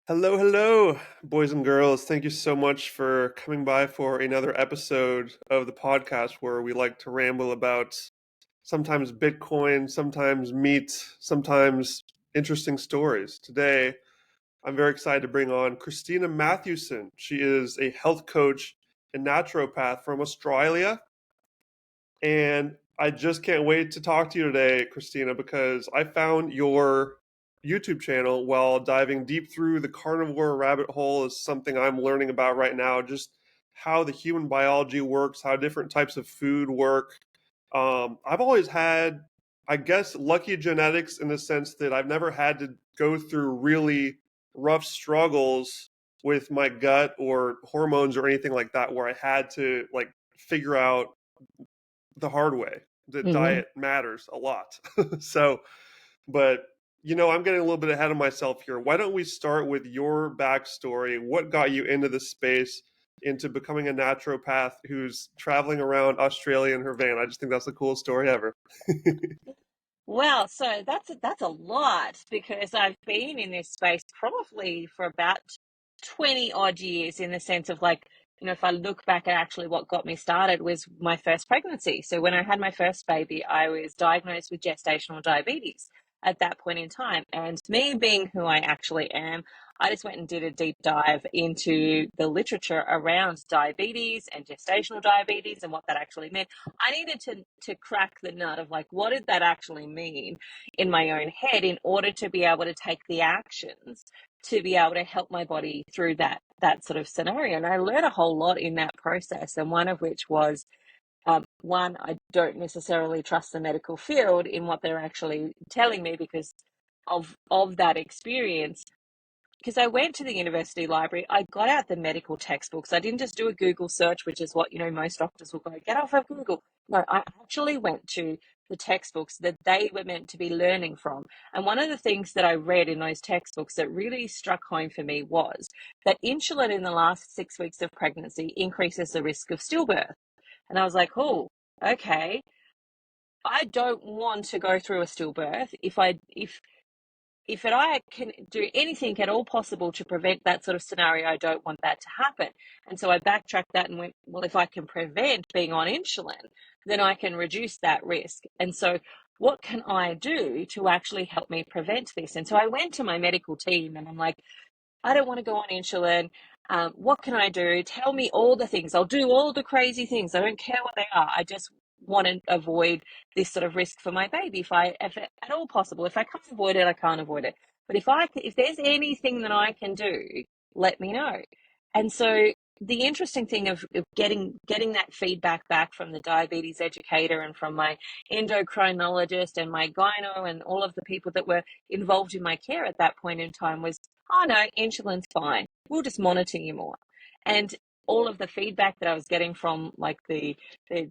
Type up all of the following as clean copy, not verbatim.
Hello, hello, boys and girls. Thank you so much for coming by for another episode of the podcast where we like to ramble about sometimes Bitcoin, sometimes meat, sometimes interesting stories. Today, I'm very excited to bring on Christina Mathewson. She is a health coach and naturopath from Australia. And I just can't wait to talk to you today, Christina, because I found your YouTube channel while diving deep through the carnivore rabbit hole is something I'm learning about right now, just how the human biology works, how different types of food work. I've always had, I guess, lucky genetics in the sense that I've never had to go through really rough struggles with my gut or hormones or anything like that, where I had to like figure out the hard way that hmm diet matters a lot. So, but I'm getting a little bit ahead of myself here. Why don't we start with your backstory? What got you into this space, into becoming a naturopath who's traveling around Australia in her van? I just think that's the coolest story ever. Well, so that's a lot because I've been in this space probably for about 20 odd years in the sense of if I look back at actually what got me started was my first pregnancy. So when I had my first baby, I was diagnosed with gestational diabetes at that point in time. And me being who I actually am, I just went and did a deep dive into the literature around diabetes and gestational diabetes and what that actually meant. I needed to crack the nut of what did that actually mean in my own head in order to be able to take the actions to be able to help my body through that sort of scenario. And I learned a whole lot in that process, and one of which was one, I don't necessarily trust the medical field in what they're actually telling me because of that experience. Because I went to the university library, I got out the medical textbooks. I didn't just do a Google search, which is what most doctors will go, get off of Google. No, I actually went to the textbooks that they were meant to be learning from. And one of the things that I read in those textbooks that really struck home for me was that insulin in the last 6 weeks of pregnancy increases the risk of stillbirth. And I was like, oh, okay. I don't want to go through a stillbirth. If I can do anything at all possible to prevent that sort of scenario, I don't want that to happen. And so I backtracked that and went, well, if I can prevent being on insulin, then I can reduce that risk. And so what can I do to actually help me prevent this? And so I went to my medical team and I'm like, I don't want to go on insulin. What can I do? Tell me all the things. I'll do all the crazy things. I don't care what they are. I just want to avoid this sort of risk for my baby. If at all possible, if I can't avoid it, I can't avoid it. But if there's anything that I can do, let me know. And so the interesting thing of getting that feedback back from the diabetes educator and from my endocrinologist and my gyno and all of the people that were involved in my care at that point in time was, oh no, insulin's fine. We'll just monitor you more. And all of the feedback that I was getting from the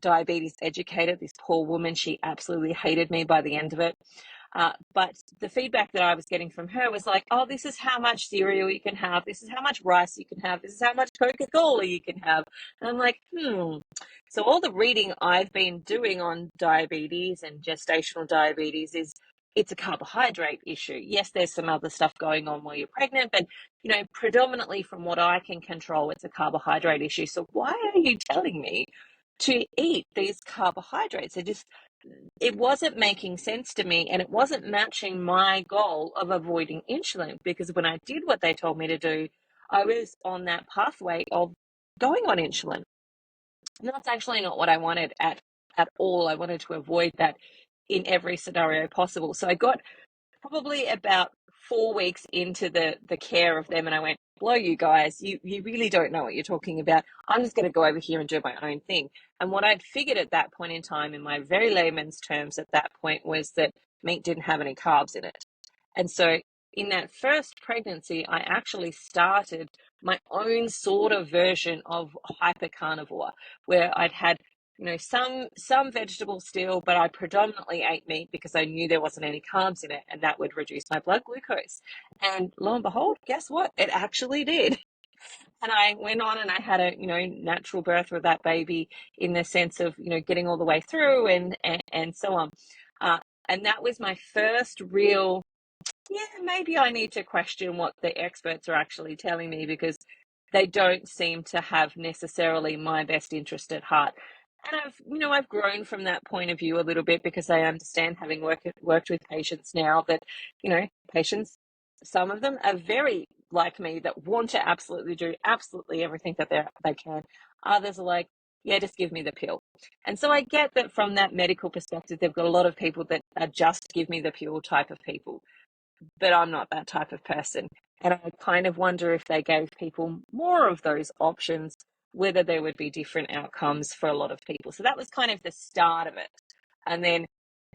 diabetes educator, this poor woman, she absolutely hated me by the end of it. But the feedback that I was getting from her was like, oh, this is how much cereal you can have. This is how much rice you can have. This is how much Coca-Cola you can have. And I'm like, So all the reading I've been doing on diabetes and gestational diabetes is it's a carbohydrate issue. Yes, there's some other stuff going on while you're pregnant, but predominantly from what I can control, it's a carbohydrate issue. So why are you telling me to eat these carbohydrates? It wasn't making sense to me, and it wasn't matching my goal of avoiding insulin, because when I did what they told me to do, I was on that pathway of going on insulin. And that's actually not what I wanted at all. I wanted to avoid that in every scenario possible. So I got probably about 4 weeks into the care of them, and I went, blow you guys, you really don't know what you're talking about. I'm just going to go over here and do my own thing. And what I'd figured at that point in time, in my very layman's terms at that point, was that meat didn't have any carbs in it. And so in that first pregnancy, I actually started my own sort of version of hyper carnivore, where I'd had some vegetables still, but I predominantly ate meat because I knew there wasn't any carbs in it, and that would reduce my blood glucose. And lo and behold, guess what? It actually did. And I went on and I had a natural birth with that baby, in the sense of getting all the way through and so on. And that was my first real yeah, maybe I need to question what the experts are actually telling me, because they don't seem to have necessarily my best interest at heart. And I've grown from that point of view a little bit, because I understand, having worked with patients now, that, patients, some of them are very like me, that want to absolutely do absolutely everything that they can. Others are like, yeah, just give me the pill. And so I get that from that medical perspective, they've got a lot of people that are just give me the pill type of people, but I'm not that type of person. And I kind of wonder, if they gave people more of those options, whether there would be different outcomes for a lot of people. So that was kind of the start of it. And then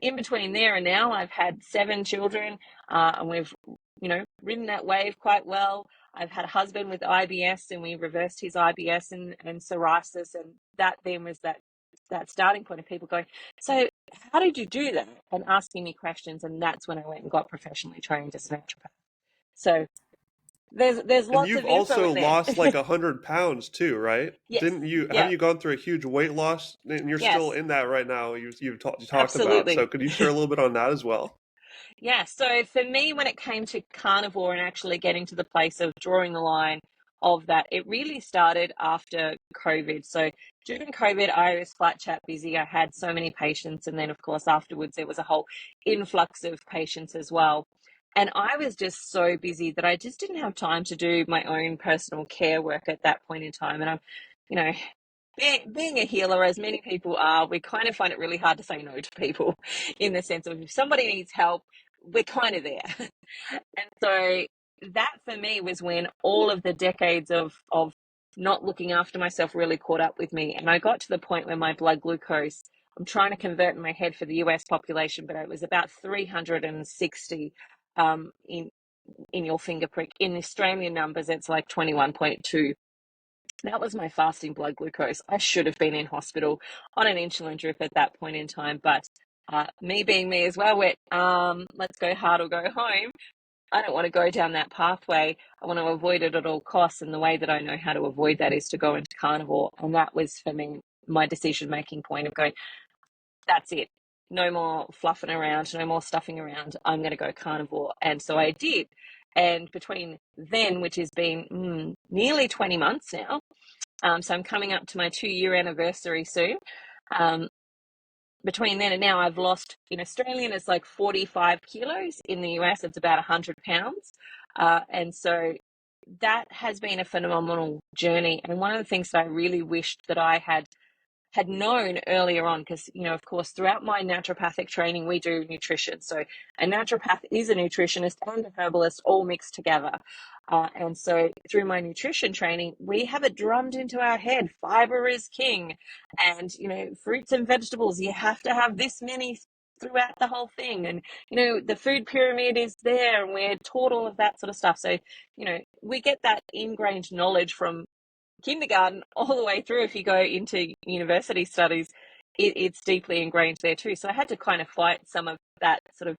in between there and now, I've had 7 children, and we've, ridden that wave quite well. I've had a husband with IBS, and we reversed his IBS and psoriasis. And that then was that starting point of people going, so how did you do that? And asking me questions. And that's when I went and got professionally trained as a naturopath. So there's And lots you've of info also in there. lost like 100 pounds too, right? Yes. Didn't you? Yeah. Haven't you gone through a huge weight loss? And you're still Yes. in that right now. You talked about. Absolutely. So could you share a little bit on that as well? Yeah. So for me, when it came to carnivore and actually getting to the place of drawing the line of that, it really started after COVID. So during COVID, I was flat chat busy. I had so many patients. And then, of course, afterwards, there was a whole influx of patients as well. And I was just so busy that I just didn't have time to do my own personal care work at that point in time. And I'm, you know, being a healer, as many people are, we kind of find it really hard to say no to people, in the sense of, if somebody needs help, we're kind of there. And so that for me was when all of the decades of not looking after myself really caught up with me. And I got to the point where my blood glucose, I'm trying to convert in my head for the US population, but it was about 360 in your finger prick. In Australian numbers, it's like 21.2. That was my fasting blood glucose. I should have been in hospital on an insulin drip at that point in time, but me being me as well, went, let's go hard or go home. I don't want to go down that pathway. I want to avoid it at all costs. And the way that I know how to avoid that is to go into carnivore. And that was, for me, my decision-making point of going, that's it. No more fluffing around, no more stuffing around. I'm going to go carnivore. And so I did. And between then, which has been nearly 20 months now, so I'm coming up to my 2-year anniversary soon. Between then and now, I've lost, in Australian, it's like 45 kilos. In the US, it's about 100 pounds. And so that has been a phenomenal journey. And one of the things that I really wished that I had known earlier on, because, of course, throughout my naturopathic training, we do nutrition. So a naturopath is a nutritionist and a herbalist all mixed together. And so through my nutrition training, we have it drummed into our head. Fiber is king. And, fruits and vegetables, you have to have this many throughout the whole thing. And, the food pyramid is there, and we're taught all of that sort of stuff. So, we get that ingrained knowledge from kindergarten all the way through. If you go into university studies, it's deeply ingrained there too. So I had to kind of fight some of that sort of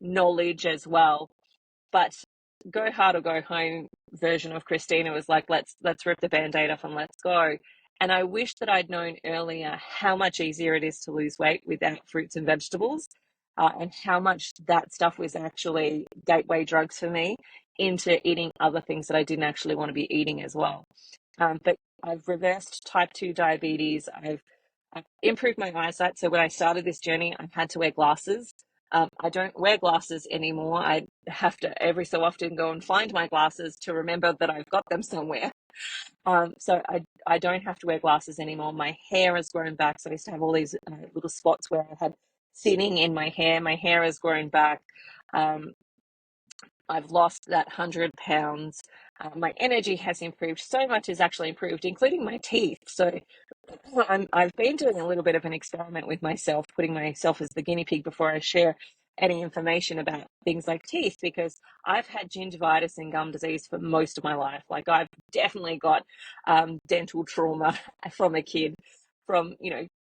knowledge as well. But go hard or go home version of Christina was like, let's rip the band-aid off and let's go. And I wish that I'd known earlier how much easier it is to lose weight without fruits and vegetables, and how much that stuff was actually gateway drugs for me into eating other things that I didn't actually want to be eating as well. But I've reversed type 2 diabetes. I've improved my eyesight. So when I started this journey, I had to wear glasses. I don't wear glasses anymore. I have to every so often go and find my glasses to remember that I've got them somewhere. So I don't have to wear glasses anymore. My hair has grown back. So I used to have all these little spots where I had thinning in my hair. My hair has grown back. I've lost that 100 pounds. My energy has improved. So much has actually improved, including my teeth. So I've been doing a little bit of an experiment with myself, putting myself as the guinea pig before I share any information about things like teeth, because I've had gingivitis and gum disease for most of my life. Like, I've definitely got dental trauma from a kid, from,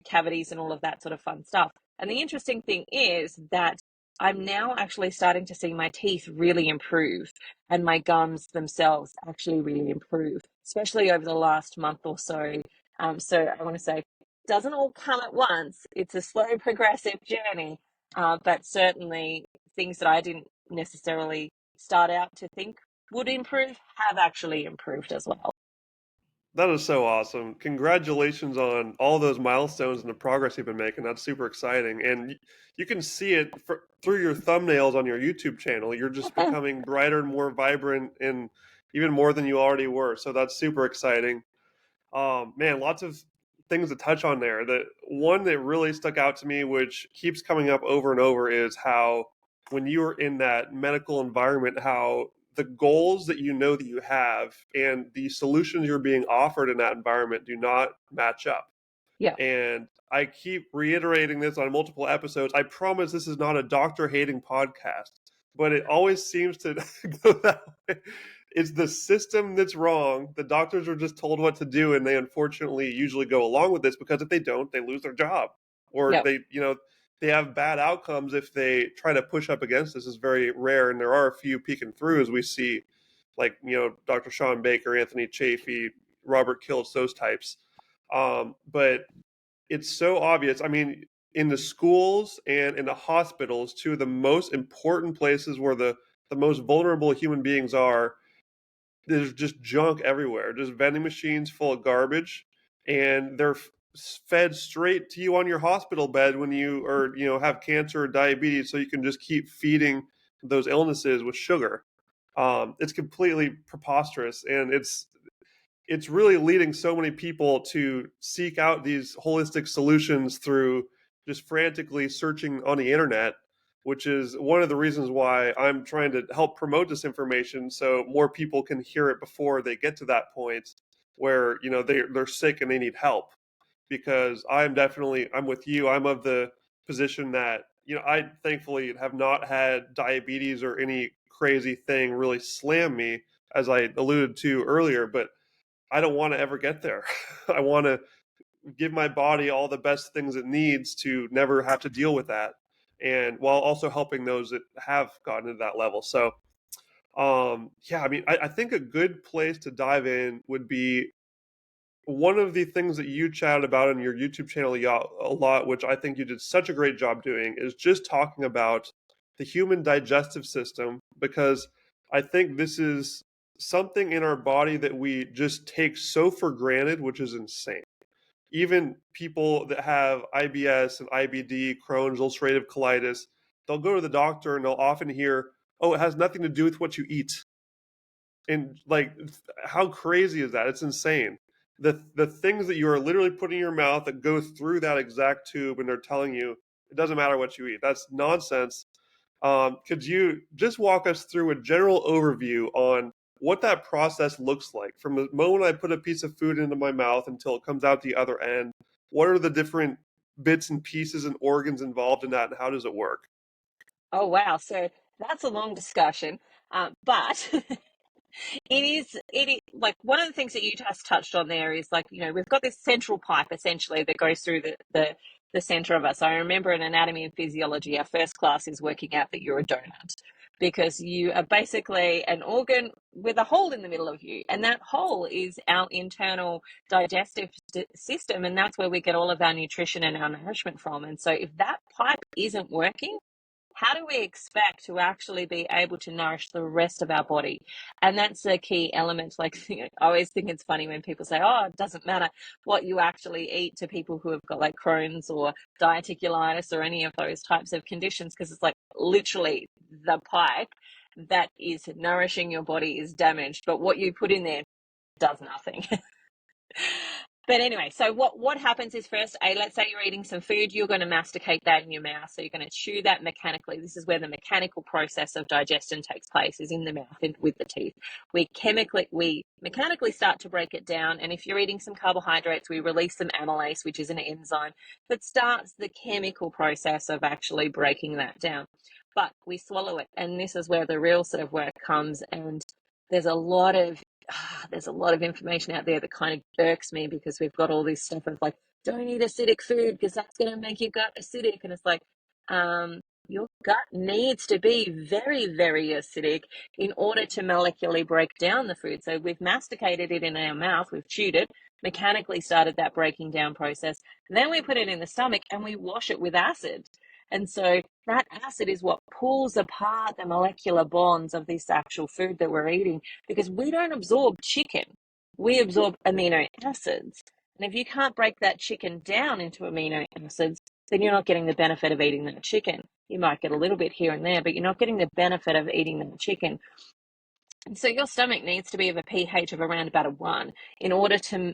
cavities and all of that sort of fun stuff. And the interesting thing is that I'm now actually starting to see my teeth really improve, and my gums themselves actually really improve, especially over the last month or so. So I want to say, it doesn't all come at once. It's a slow, progressive journey, but certainly things that I didn't necessarily start out to think would improve have actually improved as well. That is so awesome. Congratulations on all those milestones and the progress you've been making. That's super exciting. And you can see it through your thumbnails on your YouTube channel. You're just becoming brighter and more vibrant and even more than you already were. So that's super exciting. Man, lots of things to touch on there. The one that really stuck out to me, which keeps coming up over and over, is how when you're in that medical environment, how the goals that you know that you have and the solutions you're being offered in that environment do not match up. Yeah. And I keep reiterating this on multiple episodes. I promise this is not a doctor hating podcast, but it always seems to go that way. It's the system that's wrong. The doctors are just told what to do, and they unfortunately usually go along with this because if they don't, they lose their job, or Yep. they have bad outcomes if they try to push up against this. Is very rare, and there are a few peeking through as we see, like Dr. Sean Baker, Anthony Chafee, Robert Kiltz, those types. But it's so obvious. I mean, in the schools and in the hospitals, two of the most important places where the most vulnerable human beings are, there's just junk everywhere, just vending machines full of garbage, and they're fed straight to you on your hospital bed when you are have cancer or diabetes, so you can just keep feeding those illnesses with sugar. It's completely preposterous, and it's really leading so many people to seek out these holistic solutions through just frantically searching on the internet, which is one of the reasons why I'm trying to help promote this information so more people can hear it before they get to that point where they're sick and they need help. Because I'm with you. I'm of the position that I thankfully have not had diabetes or any crazy thing really slam me, as I alluded to earlier, but I don't want to ever get there. I want to give my body all the best things it needs to never have to deal with that, and while also helping those that have gotten to that level. So, yeah, I mean, I think a good place to dive in would be one of the things that you chatted about on your YouTube channel a lot, which I think you did such a great job doing, is just talking about the human digestive system, because I think this is something in our body that we just take so for granted, which is insane. Even people that have IBS and IBD, Crohn's, ulcerative colitis, they'll go to the doctor and they'll often hear, "Oh, it has nothing to do with what you eat." And like, how crazy is that? It's insane. The things that you are literally putting in your mouth that go through that exact tube, and they're telling you it doesn't matter what you eat. That's nonsense. Could you just walk us through a general overview on what that process looks like from the moment I put a piece of food into my mouth until it comes out the other end? What are the different bits and pieces and organs involved in that, and how does it work? Oh, wow. So that's a long discussion. But it is like one of the things that you just touched on there is like, we've got this central pipe essentially that goes through the center of us. I remember in anatomy and physiology, our first class is working out that you're a donut because you are basically an organ with a hole in the middle of you. And that hole is our internal digestive system. And that's where we get all of our nutrition and our nourishment from. And so if that pipe isn't working, how do we expect to actually be able to nourish the rest of our body? And that's the key element. Like, I always think it's funny when people say, oh, it doesn't matter what you actually eat, to people who have got like Crohn's or diverticulitis or any of those types of conditions, because it's like literally the pipe that is nourishing your body is damaged, but what you put in there does nothing. But anyway, so what happens is, first, let's say you're eating some food, you're going to masticate that in your mouth. So you're going to chew that mechanically. This is where the mechanical process of digestion takes place, is in the mouth and with the teeth. We mechanically start to break it down. And if you're eating some carbohydrates, we release some amylase, which is an enzyme that starts the chemical process of actually breaking that down. But we swallow it. And this is where the real sort of work comes. And there's a lot of information out there that kind of irks me, because we've got all this stuff of like, don't eat acidic food because that's going to make your gut acidic. And it's like, your gut needs to be very, very acidic in order to molecularly break down the food. So we've masticated it in our mouth, we've chewed it, mechanically started that breaking down process. Then we put it in the stomach and we wash it with acid. And so that acid is what pulls apart the molecular bonds of this actual food that we're eating, because we don't absorb chicken, we absorb amino acids. And if you can't break that chicken down into amino acids, then you're not getting the benefit of eating that chicken. You might get a little bit here and there, but you're not getting the benefit of eating that chicken. And so your stomach needs to be of a pH of around about a 1 in order to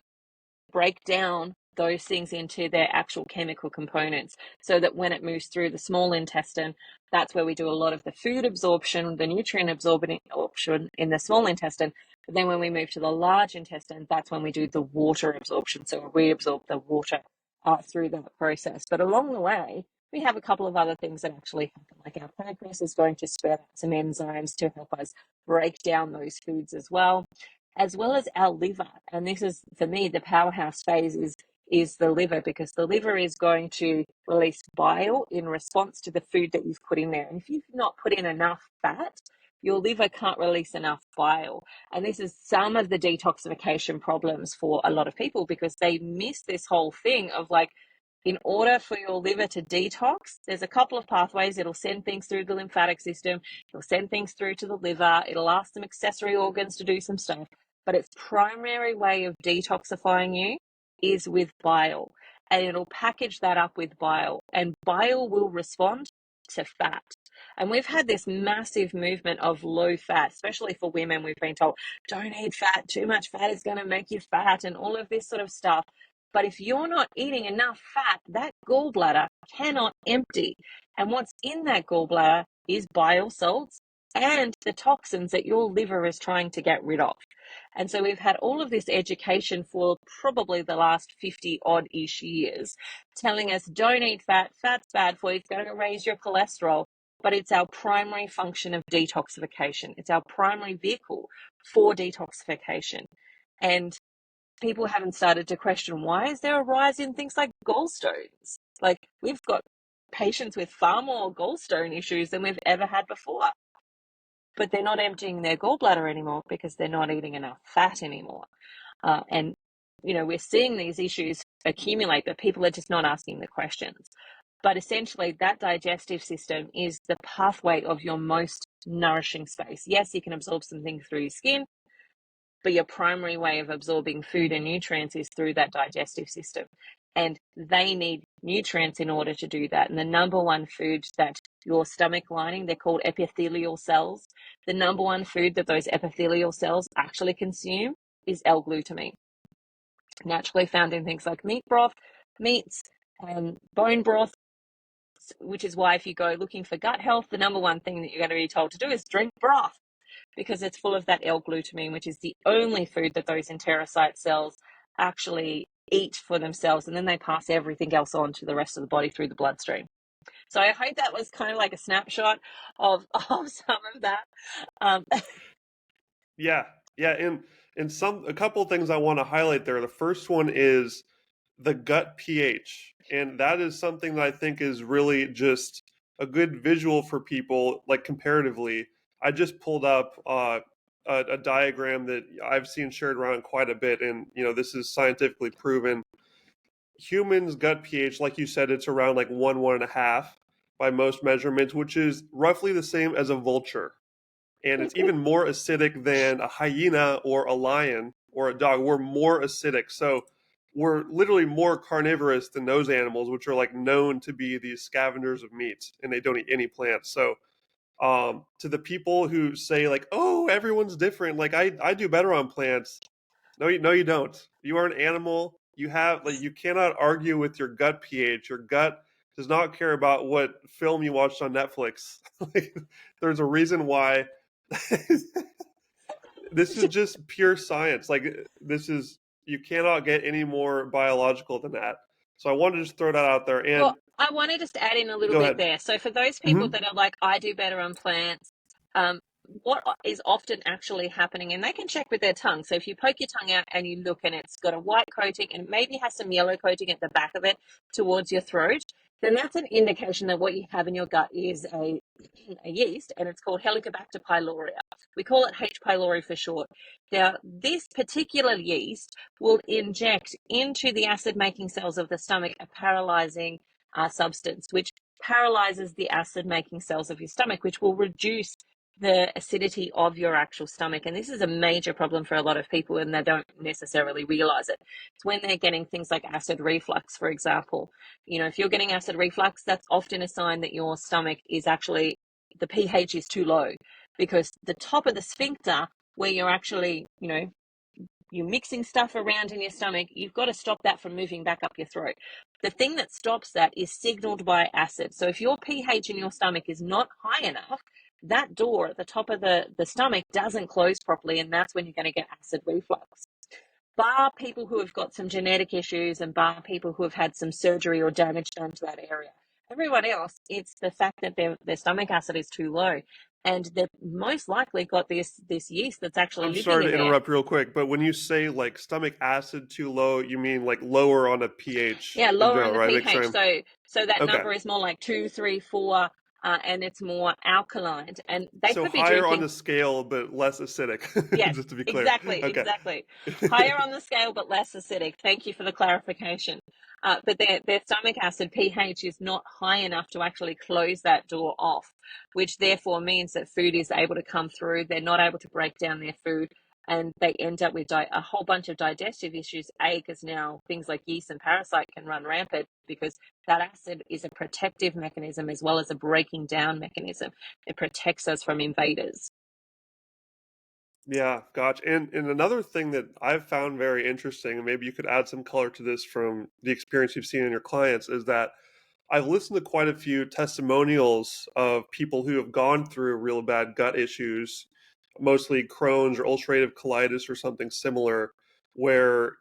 break down those things into their actual chemical components, so that when it moves through the small intestine, that's where we do a lot of the food absorption, the nutrient absorption in the small intestine. But then when we move to the large intestine, that's when we do the water absorption. So we absorb the water through that process. But along the way, we have a couple of other things that actually happen, like our pancreas is going to spit out some enzymes to help us break down those foods as well as our liver. And this is, for me, the powerhouse phase is the liver, because the liver is going to release bile in response to the food that you've put in there. And if you've not put in enough fat, your liver can't release enough bile. And this is some of the detoxification problems for a lot of people, because they miss this whole thing of like, in order for your liver to detox, there's a couple of pathways. It'll send things through the lymphatic system. It'll send things through to the liver. It'll ask some accessory organs to do some stuff. But its primary way of detoxifying you is with bile. And it'll package that up with bile. And bile will respond to fat. And we've had this massive movement of low fat, especially for women. We've been told, don't eat fat. Too much fat is going to make you fat, and all of this sort of stuff. But if you're not eating enough fat, that gallbladder cannot empty. And what's in that gallbladder is bile salts and the toxins that your liver is trying to get rid of. And so we've had all of this education for probably the last 50 odd-ish years telling us, don't eat fat, fat's bad for you, it's going to raise your cholesterol. But it's our primary function of detoxification. It's our primary vehicle for detoxification. And people haven't started to question, why is there a rise in things like gallstones? Like, we've got patients with far more gallstone issues than we've ever had before. But they're not emptying their gallbladder anymore because they're not eating enough fat anymore. And, we're seeing these issues accumulate, but people are just not asking the questions. But essentially, that digestive system is the pathway of your most nourishing space. Yes, you can absorb some things through your skin, but your primary way of absorbing food and nutrients is through that digestive system. And they need nutrients in order to do that. And the number one food that your stomach lining, they're called epithelial cells. The number one food that those epithelial cells actually consume is L-glutamine, naturally found in things like meat broth, meats, and bone broth, which is why if you go looking for gut health, the number one thing that you're going to be told to do is drink broth, because it's full of that L-glutamine, which is the only food that those enterocyte cells actually eat for themselves, and then they pass everything else on to the rest of the body through the bloodstream. So I hope that was kind of like a snapshot of some of that. Yeah, and a couple of things I want to highlight there. The first one is the gut pH, and that is something that I think is really just a good visual for people, like comparatively. I just pulled up a diagram that I've seen shared around quite a bit, and this is scientifically proven. Humans' gut pH, like you said, it's around like 1.5 by most measurements, which is roughly the same as a vulture, and it's even more acidic than a hyena or a lion or a dog. We're more acidic. So we're literally more carnivorous than those animals, which are like known to be these scavengers of meat, and they don't eat any plants. So to the people who say like, oh, everyone's different, like I do better on plants. No, you don't. You are an animal. You cannot argue with your gut pH. Your gut does not care about what film you watched on Netflix. Like, there's a reason why. This is just pure science. Like, you cannot get any more biological than that. So I wanted to just throw that out there. And Well, I want to just add in a little go bit ahead. there. So for those people Hmm. that are like, I do better on plants, what is often actually happening, and they can check with their tongue. So if you poke your tongue out and you look and it's got a white coating and maybe has some yellow coating at the back of it towards your throat, then that's an indication that what you have in your gut is a yeast, and it's called Helicobacter pylori. We call it H. pylori for short. Now, this particular yeast will inject into the acid-making cells of the stomach a paralyzing substance, which paralyzes the acid making cells of your stomach, which will reduce the acidity of your actual stomach. And this is a major problem for a lot of people, and they don't necessarily realize it. It's when they're getting things like acid reflux, for example. If you're getting acid reflux, that's often a sign that your stomach is actually, the pH is too low, because the top of the sphincter, where you're actually, you're mixing stuff around in your stomach, you've got to stop that from moving back up your throat. The thing that stops that is signaled by acid. So if your pH in your stomach is not high enough, that door at the top of the stomach doesn't close properly, and that's when you're going to get acid reflux. Bar people who have got some genetic issues, and bar people who have had some surgery or damage done to that area. Everyone else, it's the fact that their stomach acid is too low, and they've most likely got this yeast that's actually I'm living sorry in to there. interrupt real quick, but when you say like stomach acid too low, you mean like lower on a pH Yeah, in lower on general, the right? Make sure pH. So that okay. number is more like 2, 3, 4, and it's more alkaline. And they So could be higher on drinking. the scale, but less acidic, Yes, just to be clear. exactly, Okay. exactly. Higher on the scale, but less acidic. Thank you for the clarification. But their stomach acid pH is not high enough to actually close that door off, which therefore means that food is able to come through. They're not able to break down their food, and they end up with a whole bunch of digestive issues. Because now things like yeast and parasite can run rampant, because that acid is a protective mechanism as well as a breaking down mechanism. It protects us from invaders. Yeah, gotcha. And another thing that I've found very interesting, and maybe you could add some color to this from the experience you've seen in your clients, is that I've listened to quite a few testimonials of people who have gone through real bad gut issues, mostly Crohn's or ulcerative colitis or something similar, where,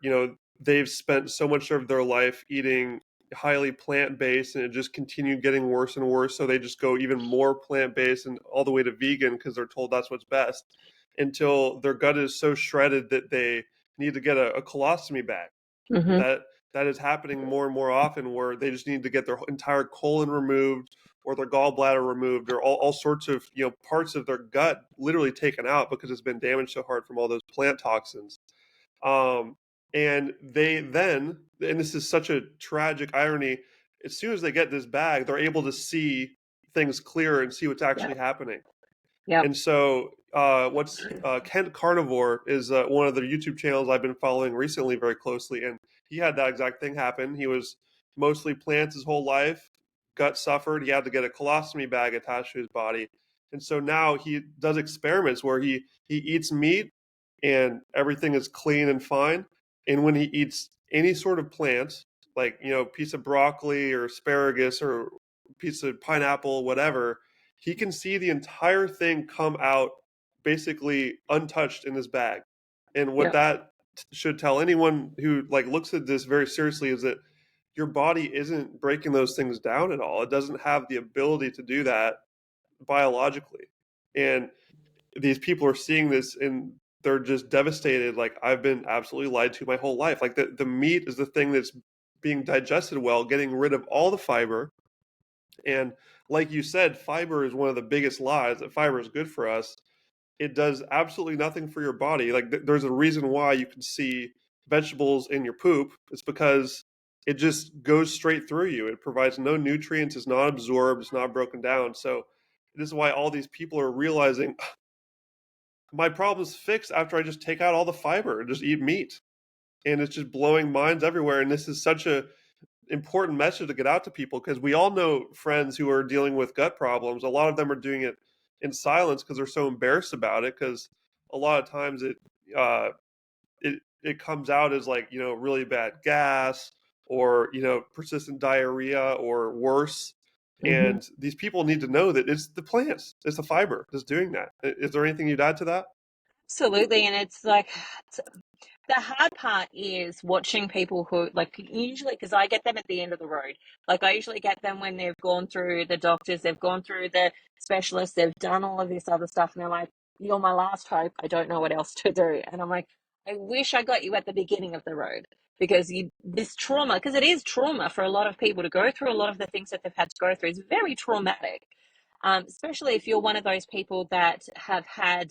they've spent so much of their life eating highly plant-based and it just continued getting worse and worse. So they just go even more plant-based and all the way to vegan because they're told that's what's best, until their gut is so shredded that they need to get a colostomy bag. Mm-hmm. That is happening more and more often, where they just need to get their entire colon removed or their gallbladder removed, or all sorts of parts of their gut literally taken out because it's been damaged so hard from all those plant toxins. um, and they then, and this is such a tragic irony, as soon as they get this bag, they're able to see things clearer and see what's actually Yep. happening. Yep. And so, what's Kent Carnivore is one of the YouTube channels I've been following recently very closely, and he had that exact thing happen. He was mostly plants his whole life, gut suffered. He had to get a colostomy bag attached to his body, and so now he does experiments where he eats meat, and everything is clean and fine. And when he eats any sort of plant, like piece of broccoli or asparagus or piece of pineapple, whatever, he can see the entire thing come out basically untouched in his bag. And what Yep. that should tell anyone who looks at this very seriously is that your body isn't breaking those things down at all. It doesn't have the ability to do that biologically. And these people are seeing this and they're just devastated. Like, I've been absolutely lied to my whole life. Like, the meat is the thing that's being digested well, getting rid of all the fiber. And like you said, fiber is one of the biggest lies, that fiber is good for us. It does absolutely nothing for your body. Like, there's a reason why you can see vegetables in your poop. It's because it just goes straight through you. It provides no nutrients, it's not absorbed, it's not broken down. So this is why all these people are realizing my problem's fixed after I just take out all the fiber and just eat meat. And it's just blowing minds everywhere. And this is such a important message to get out to people, because we all know friends who are dealing with gut problems. A lot of them are doing it in silence because they're so embarrassed about it, because a lot of times uh, it comes out as really bad gas, or persistent diarrhea or worse. Mm-hmm. And these people need to know that it's the plants, it's the fiber that's doing that. Is there anything you'd add to that? Absolutely. And it's like, the hard part is watching people who, like, usually, because I get them at the end of the road. Like, I usually get them when they've gone through the doctors, they've gone through the specialists, they've done all of this other stuff, and they're like, "You're my last hope. I don't know what else to do." And I'm like, I wish I got you at the beginning of the road, because this trauma, because it is trauma for a lot of people to go through a lot of the things that they've had to go through, is very traumatic. Especially if you're one of those people that have had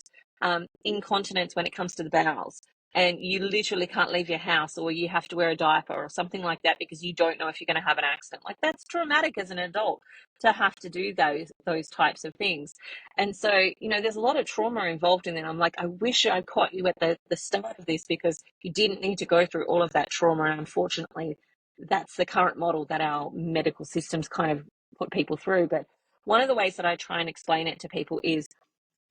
incontinence when it comes to the bowels. and you literally can't leave your house, or you have to wear a diaper or something like that because you don't know if you're going to have an accident. Like, that's traumatic as an adult to have to do those types of things. And so, there's a lot of trauma involved in it. I'm like, I wish I caught you at the start of this, because you didn't need to go through all of that trauma. And unfortunately, that's the current model that our medical systems kind of put people through. But one of the ways that I try and explain it to people is,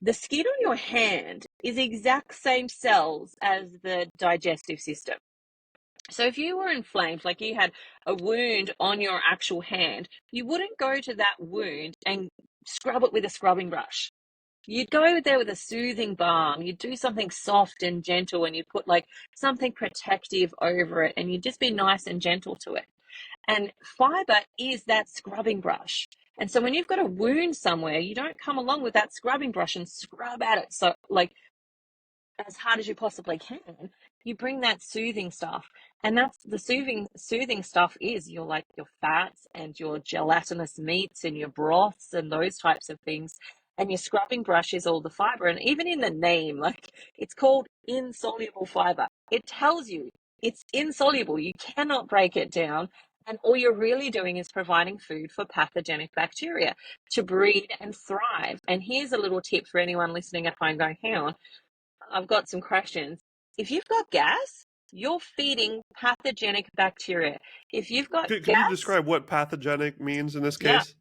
the skin on your hand is the exact same cells as the digestive system. So if you were inflamed, like you had a wound on your actual hand, you wouldn't go to that wound and scrub it with a scrubbing brush. You'd go there with a soothing balm. You'd do something soft and gentle, and you'd put like something protective over it, and you'd just be nice and gentle to it. And fiber is that scrubbing brush. And so when you've got a wound somewhere, you don't come along with that scrubbing brush and scrub at it, so like as hard as you possibly can. You bring that soothing stuff. And that's the soothing stuff is your fats and your gelatinous meats and your broths and those types of things. And your scrubbing brush is all the fiber. And even in the name, like, it's called insoluble fiber. It tells you it's insoluble. You cannot break it down. And all you're really doing is providing food for pathogenic bacteria to breed and thrive. And here's a little tip for anyone listening at home going, hang on, I've got some questions. If you've got gas, you're feeding pathogenic bacteria. If you've got Could you gas, describe what pathogenic means in this yeah. case?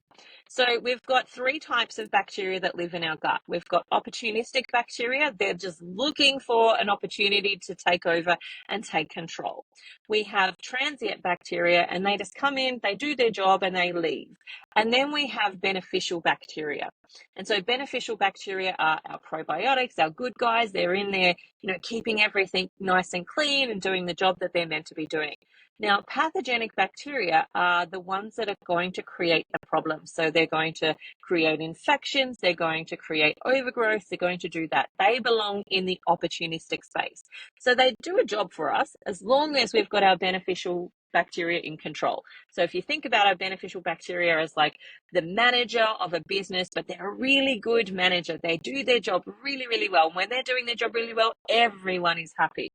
So we've got 3 types of bacteria that live in our gut. We've got opportunistic bacteria. They're just looking for an opportunity to take over and take control. We have transient bacteria, and they just come in, they do their job, and they leave. And then we have beneficial bacteria. And so beneficial bacteria are our probiotics, our good guys. They're in there, keeping everything nice and clean and doing the job that they're meant to be doing. Now, pathogenic bacteria are the ones that are going to create the problem. So they're going to create infections, they're going to create overgrowth, they're going to do that. They belong in the opportunistic space. So they do a job for us as long as we've got our beneficial bacteria in control. So if you think about our beneficial bacteria as like the manager of a business, but they're a really good manager, they do their job really, really well. When they're doing their job really well, everyone is happy.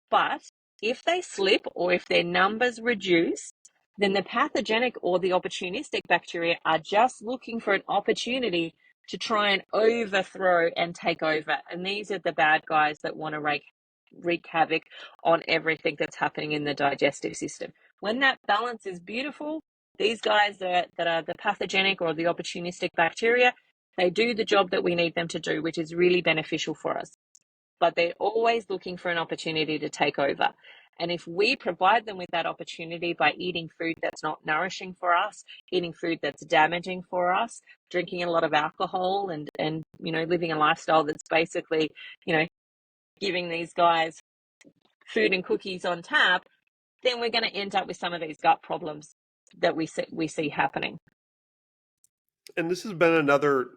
But if they slip or if their numbers reduce, then the pathogenic or the opportunistic bacteria are just looking for an opportunity to try and overthrow and take over. And these are the bad guys that want to wreak havoc on everything that's happening in the digestive system. When that balance is beautiful, these guys that are the pathogenic or the opportunistic bacteria, they do the job that we need them to do, which is really beneficial for us. But they're always looking for an opportunity to take over. And if we provide them with that opportunity by eating food that's not nourishing for us, eating food that's damaging for us, drinking a lot of alcohol and living a lifestyle that's basically, giving these guys food and cookies on tap, then we're going to end up with some of these gut problems that we see happening. And this has been another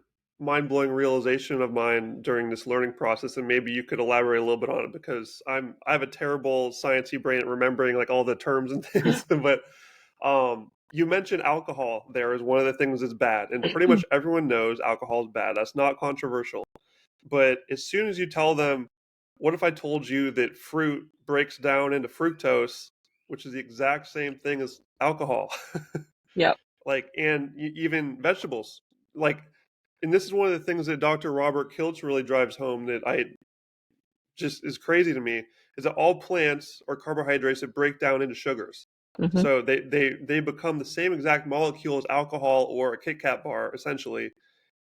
mind-blowing realization of mine during this learning process, and maybe you could elaborate a little bit on it, because I have a terrible sciencey brain at remembering like all the terms and things. But you mentioned alcohol there as one of the things that's bad, and pretty much everyone knows alcohol is bad. That's not controversial. But as soon as you tell them, what if I told you that fruit breaks down into fructose, which is the exact same thing as alcohol? Yep. Like, and even vegetables, like, and this is one of the things that Dr. Robert Kiltz really drives home, that I just is crazy to me, is that all plants are carbohydrates that break down into sugars. Mm-hmm. So they become the same exact molecule as alcohol or a Kit Kat bar, essentially,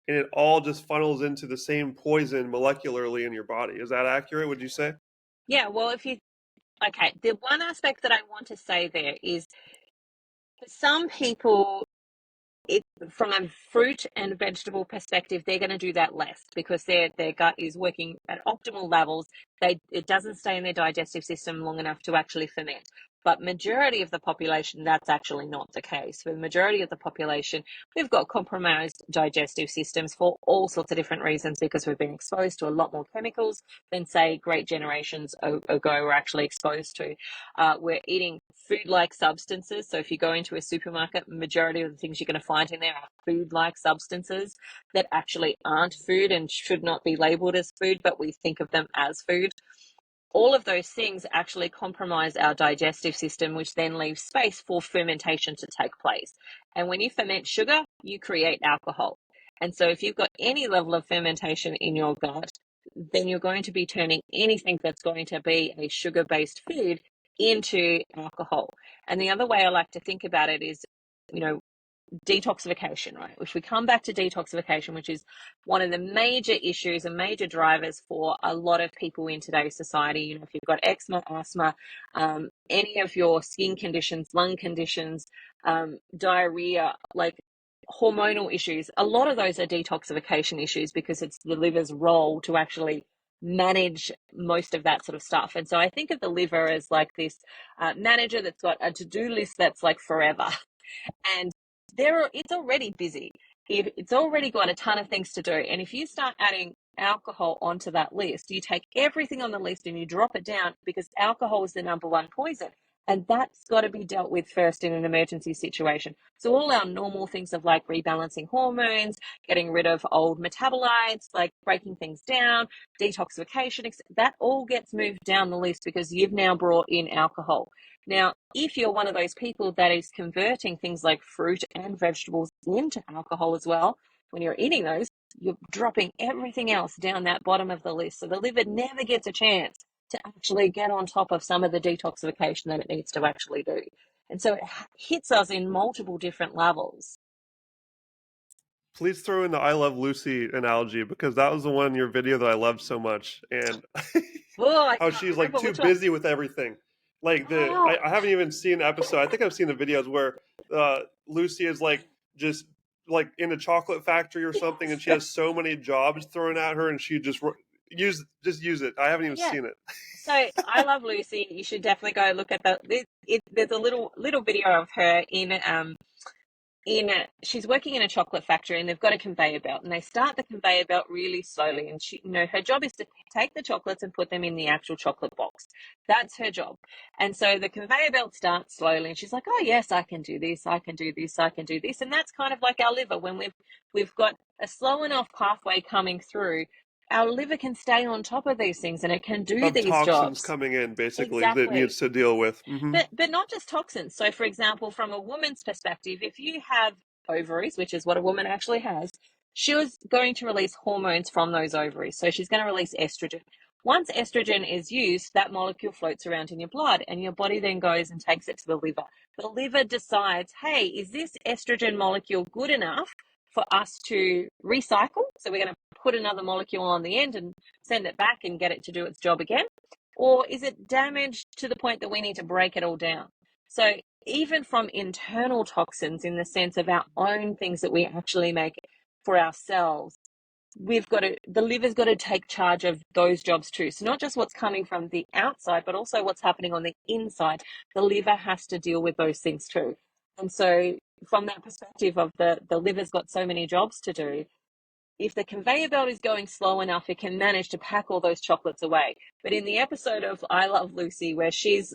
and it all just funnels into the same poison molecularly in your body. Is that accurate, would you say? Yeah, well, okay, the one aspect that I want to say there is, for some people, from a fruit and vegetable perspective, they're going to do that less because their gut is working at optimal levels. It doesn't stay in their digestive system long enough to actually ferment. But majority of the population, that's actually not the case. For the majority of the population, we've got compromised digestive systems for all sorts of different reasons, because we've been exposed to a lot more chemicals than, say, great generations ago were actually exposed to. We're eating food-like substances. So if you go into a supermarket, majority of the things you're going to find in there are food-like substances that actually aren't food and should not be labeled as food, but we think of them as food. all of those things actually compromise our digestive system, which then leaves space for fermentation to take place. And when you ferment sugar, you create alcohol. And so if you've got any level of fermentation in your gut, then you're going to be turning anything that's going to be a sugar-based food into alcohol. And the other way I like to think about it is, you know, detoxification, right? If we come back to detoxification, which is one of the major issues and major drivers for a lot of people in today's society, you know, if you've got eczema, asthma, any of your skin conditions, lung conditions, diarrhea, like hormonal issues, a lot of those are detoxification issues because it's the liver's role to actually manage most of that sort of stuff. And so I think of the liver as like this manager that's got a to-do list that's like forever. And it's already busy. It's already got a ton of things to do. And if you start adding alcohol onto that list, you take everything on the list and you drop it down because alcohol is the number one poison. And that's got to be dealt with first in an emergency situation. So all our normal things of like rebalancing hormones, getting rid of old metabolites, like breaking things down, detoxification, that all gets moved down the list because you've now brought in alcohol. Now, if you're one of those people that is converting things like fruit and vegetables into alcohol as well, when you're eating those, you're dropping everything else down that bottom of the list. So the liver never gets a chance to actually get on top of some of the detoxification that it needs to actually do. And so it hits us in multiple different levels. Please throw in the I Love Lucy analogy because that was the one in your video that I loved so much. And Oh, I how can't she's like remember too which one. busy with everything. Like Oh, I haven't even seen an episode. I think I've seen the videos where Lucy is like just like in a chocolate factory or something, and she yes. has so many jobs thrown at her, and she use it. I haven't even Yeah. seen it. So I Love Lucy. You should definitely go look at there's a little video of her she's working in a chocolate factory and they've got a conveyor belt and they start the conveyor belt really slowly, and she, you know, her job is to take the chocolates and put them in the actual chocolate box. That's her job. And so the conveyor belt starts slowly and she's like, oh yes, I can do this, I can do this, I can do this. And that's kind of like our liver. When we've got a slow enough pathway coming through, our liver can stay on top of these things and it can do Of these toxins jobs. coming in, basically, that it Exactly. needs to deal with. Hmm. But not just toxins. So, for example, from a woman's perspective, if you have ovaries, which is what a woman actually has, she was going to release hormones from those ovaries. So she's going to release estrogen. Once estrogen is used, that molecule floats around in your blood, and your body then goes and takes it to the liver. The liver decides, hey, is this estrogen molecule good enough for us to recycle? So we're going to put another molecule on the end and send it back and get it to do its job again. Or is it damaged to the point that we need to break it all down? So even from internal toxins, in the sense of our own things that we actually make for ourselves, the liver's got to take charge of those jobs too. So not just what's coming from the outside, but also what's happening on the inside. The liver has to deal with those things too. And so from that perspective of the liver's got so many jobs to do, if the conveyor belt is going slow enough, it can manage to pack all those chocolates away. But in the episode of I Love Lucy, where she's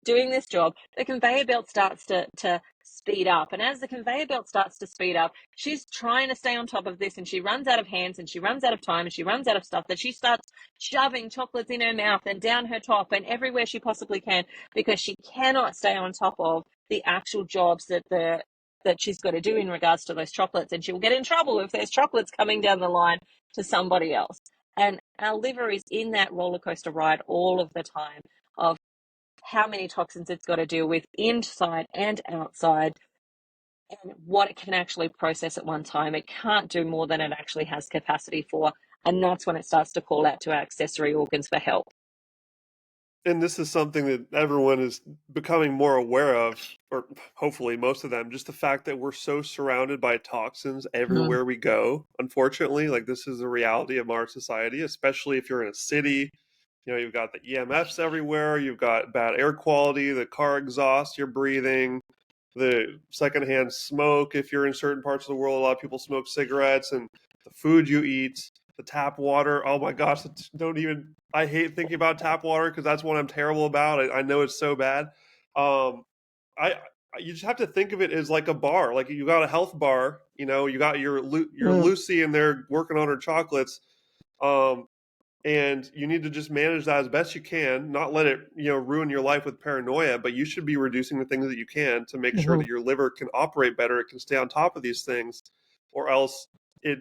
doing this job, the conveyor belt starts to speed up. And as the conveyor belt starts to speed up, she's trying to stay on top of this, and she runs out of hands and she runs out of time and she runs out of stuff, that she starts shoving chocolates in her mouth and down her top and everywhere she possibly can, because she cannot stay on top of the actual jobs that she's got to do in regards to those chocolates, and she will get in trouble if there's chocolates coming down the line to somebody else. And our liver is in that roller coaster ride all of the time of how many toxins it's got to deal with inside and outside, and what it can actually process at one time. It can't do more than it actually has capacity for, and that's when it starts to call out to our accessory organs for help. And this is something that everyone is becoming more aware of, or hopefully most of them, just the fact that we're so surrounded by toxins Mm. everywhere we go. Unfortunately, like this is the reality of our society, especially if you're in a city. You know, you've got the EMFs everywhere, you've got bad air quality, the car exhaust you're breathing, the secondhand smoke. If you're in certain parts of the world, a lot of people smoke cigarettes, and the food you eat, the tap water. Oh my gosh, don't even. I hate thinking about tap water because that's what I'm terrible about. I know it's so bad. Um, I you just have to think of it as like a bar. Like you got a health bar. You know, you got your Mm. Lucy in there working on her chocolates. Um, and you need to just manage that as best you can, not let it, ruin your life with paranoia, but you should be reducing the things that you can to make sure Hmm. that your liver can operate better, it can stay on top of these things, or else it,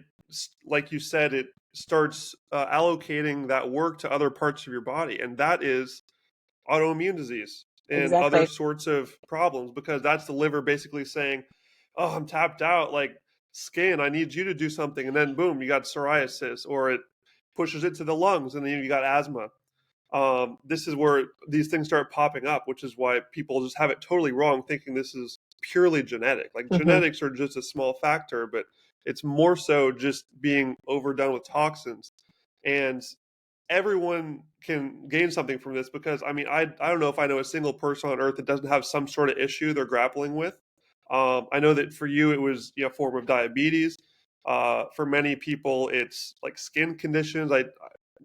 like you said, it starts allocating that work to other parts of your body, and that is autoimmune disease and other Exactly. sorts of problems, because that's the liver basically saying, "Oh, I'm tapped out. Like, skin, I need you to do something." And then boom, you got psoriasis, or it pushes it to the lungs, and then you got asthma. This is where these things start popping up, which is why people just have it totally wrong, thinking this is purely genetic. Like, Hmm. genetics are just a small factor, but it's more so just being overdone with toxins. And everyone can gain something from this, because I mean, I don't know if I know a single person on earth that doesn't have some sort of issue they're grappling with. I know that for you it was, a form of diabetes. For many people it's like skin conditions. I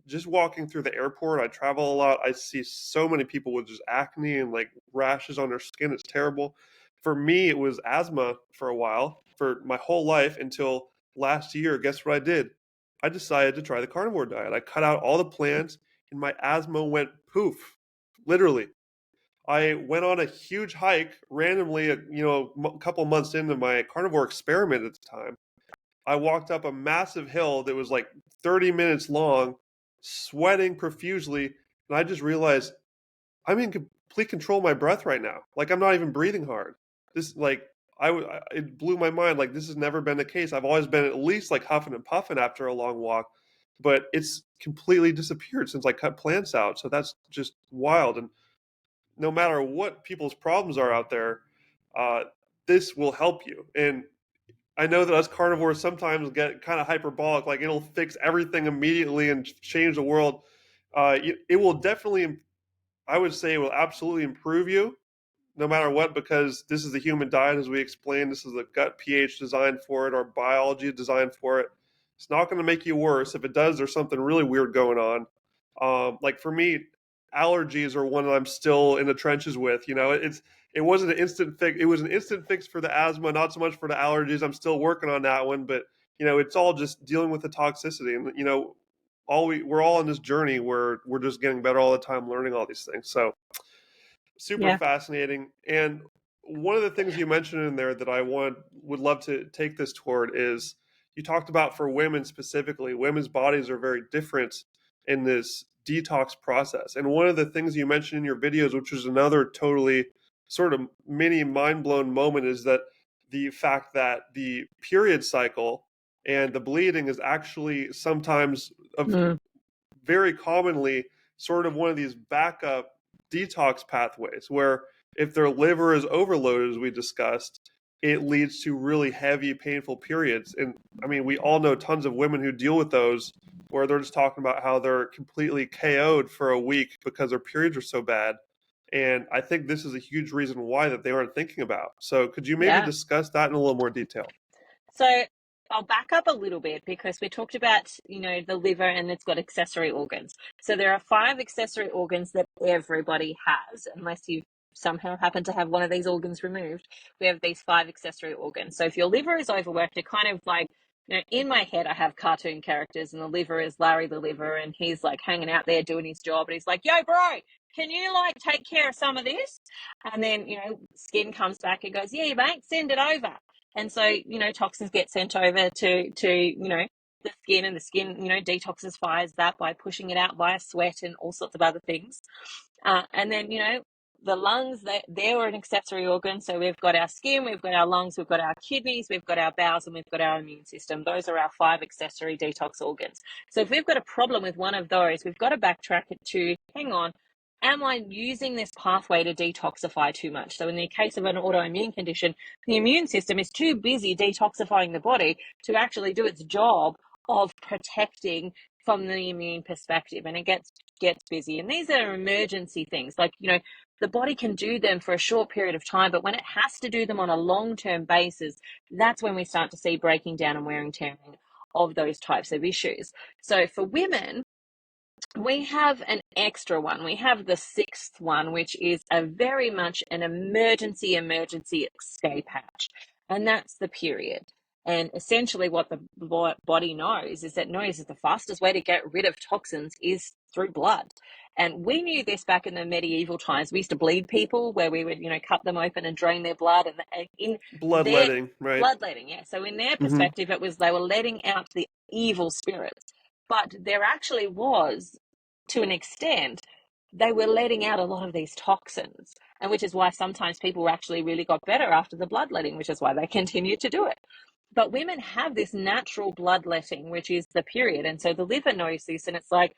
just walking through the airport, I travel a lot, I see so many people with just acne and like rashes on their skin. It's terrible. For me it was asthma for a while, for my whole life, until last year. Guess what I did? I decided to try the carnivore diet. I cut out all the plants, and my asthma went poof, literally. I went on a huge hike randomly, a couple months into my carnivore experiment at the time. I walked up a massive hill that was like 30 minutes long, sweating profusely, and I just realized I'm in complete control of my breath right now. Like, I'm not even breathing hard. This, like, it blew my mind. Like, this has never been the case. I've always been at least like huffing and puffing after a long walk, but it's completely disappeared since I cut plants out. So that's just wild. And no matter what people's problems are out there, uh, this will help you. And I know that us carnivores sometimes get kind of hyperbolic, like it'll fix everything immediately and change the world. It will definitely, I would say, it will absolutely improve you no matter what, because this is the human diet, as we explained. This is the gut pH designed for it, our biology designed for it. It's not going to make you worse. If it does, there's something really weird going on. Like for me, allergies are one that I'm still in the trenches with. It wasn't an instant fix. It was an instant fix for the asthma, not so much for the allergies. I'm still working on that one, but it's all just dealing with the toxicity, and we're all on this journey where we're just getting better all the time, learning all these things. So super Yeah. fascinating. And one of the things you mentioned in there that I would love to take this toward is, you talked about, for women specifically, women's bodies are very different in this detox process. And one of the things you mentioned in your videos, which was another totally sort of mini mind blown moment, is that the fact that the period cycle and the bleeding is actually sometimes, of Mm. very commonly, sort of one of these backup detox pathways, where if their liver is overloaded, as we discussed, it leads to really heavy, painful periods. And I mean, we all know tons of women who deal with those, where they're just talking about how they're completely KO'd for a week because their periods are so bad. And I think this is a huge reason why that they aren't thinking about. So could you maybe Yeah. discuss that in a little more detail? So I'll back up a little bit because we talked about, the liver and it's got accessory organs. So there are 5 accessory organs that everybody has, unless you somehow happen to have one of these organs removed. We have these 5 accessory organs. So if your liver is overworked, it kind of like, in my head, I have cartoon characters, and the liver is Larry the liver, and he's like hanging out there doing his job, and he's like, "Yo, bro, can you like take care of some of this?" And then, skin comes back and goes, "Yeah, mate, send it over." And so, toxins get sent over to the skin, and the skin, detoxifies that by pushing it out via sweat and all sorts of other things. And then, the lungs, they're an accessory organ. So we've got our skin, we've got our lungs, we've got our kidneys, we've got our bowels, and we've got our immune system. Those are our 5 accessory detox organs. So if we've got a problem with one of those, we've got to backtrack it to, hang on, am I using this pathway to detoxify too much? So in the case of an autoimmune condition, the immune system is too busy detoxifying the body to actually do its job of protecting from the immune perspective, and it gets busy. And these are emergency things, like, the body can do them for a short period of time, but when it has to do them on a long-term basis, that's when we start to see breaking down and wear and tearing of those types of issues. So for women, we have an extra one. We have the 6th one, which is a very much an emergency escape hatch, and that's the period. And essentially what the body knows is that the fastest way to get rid of toxins is through blood. And we knew this back in the medieval times. We used to bleed people where we would, cut them open and drain their blood. And in their Bloodletting, right? bloodletting, yeah. So in their Hmm. perspective, it was they were letting out the evil spirits. But there actually was, to an extent, they were letting out a lot of these toxins. And which is why sometimes people actually really got better after the bloodletting, which is why they continued to do it. But women have this natural bloodletting, which is the period. And so the liver knows this, and it's like,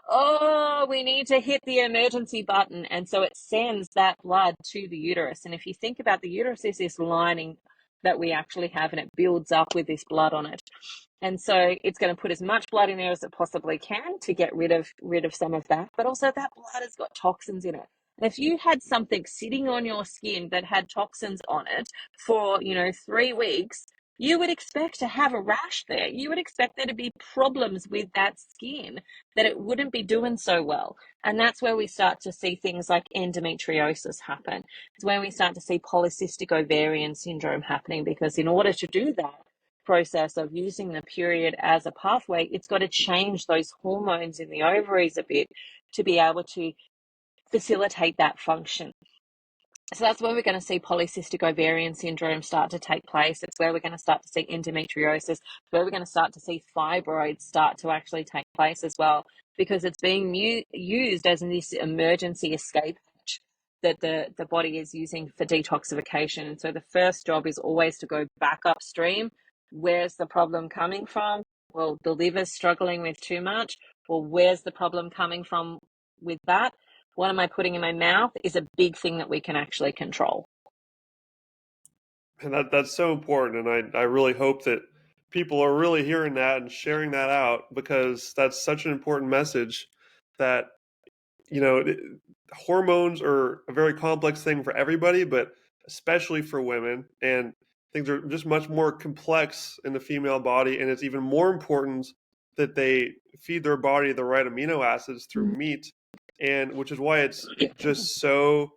oh, we need to hit the emergency button. And so it sends that blood to the uterus. And if you think about the uterus, is this lining that we actually have, and it builds up with this blood on it. And so it's going to put as much blood in there as it possibly can to get rid of some of that. But also that blood has got toxins in it. And if you had something sitting on your skin that had toxins on it for, 3 weeks, you would expect to have a rash there. You would expect there to be problems with that skin, that it wouldn't be doing so well. And that's where we start to see things like endometriosis happen. It's where we start to see polycystic ovarian syndrome happening, because in order to do that process of using the period as a pathway, it's got to change those hormones in the ovaries a bit to be able to facilitate that function. So that's where we're going to see polycystic ovarian syndrome start to take place. It's where we're going to start to see endometriosis. It's where we're going to start to see fibroids start to actually take place as well, because it's being used as this emergency escape hatch that the body is using for detoxification. And so the first job is always to go back upstream. Where's the problem coming from? Well, the liver's struggling with too much. Well, where's the problem coming from with that? What am I putting in my mouth is a big thing that we can actually control. And that's so important. And I really hope that people are really hearing that and sharing that out, because that's such an important message that, you know, hormones are a very complex thing for everybody, but especially for women. And things are just much more complex in the female body. And it's even more important that they feed their body the right amino acids through meat. And which is why it's just so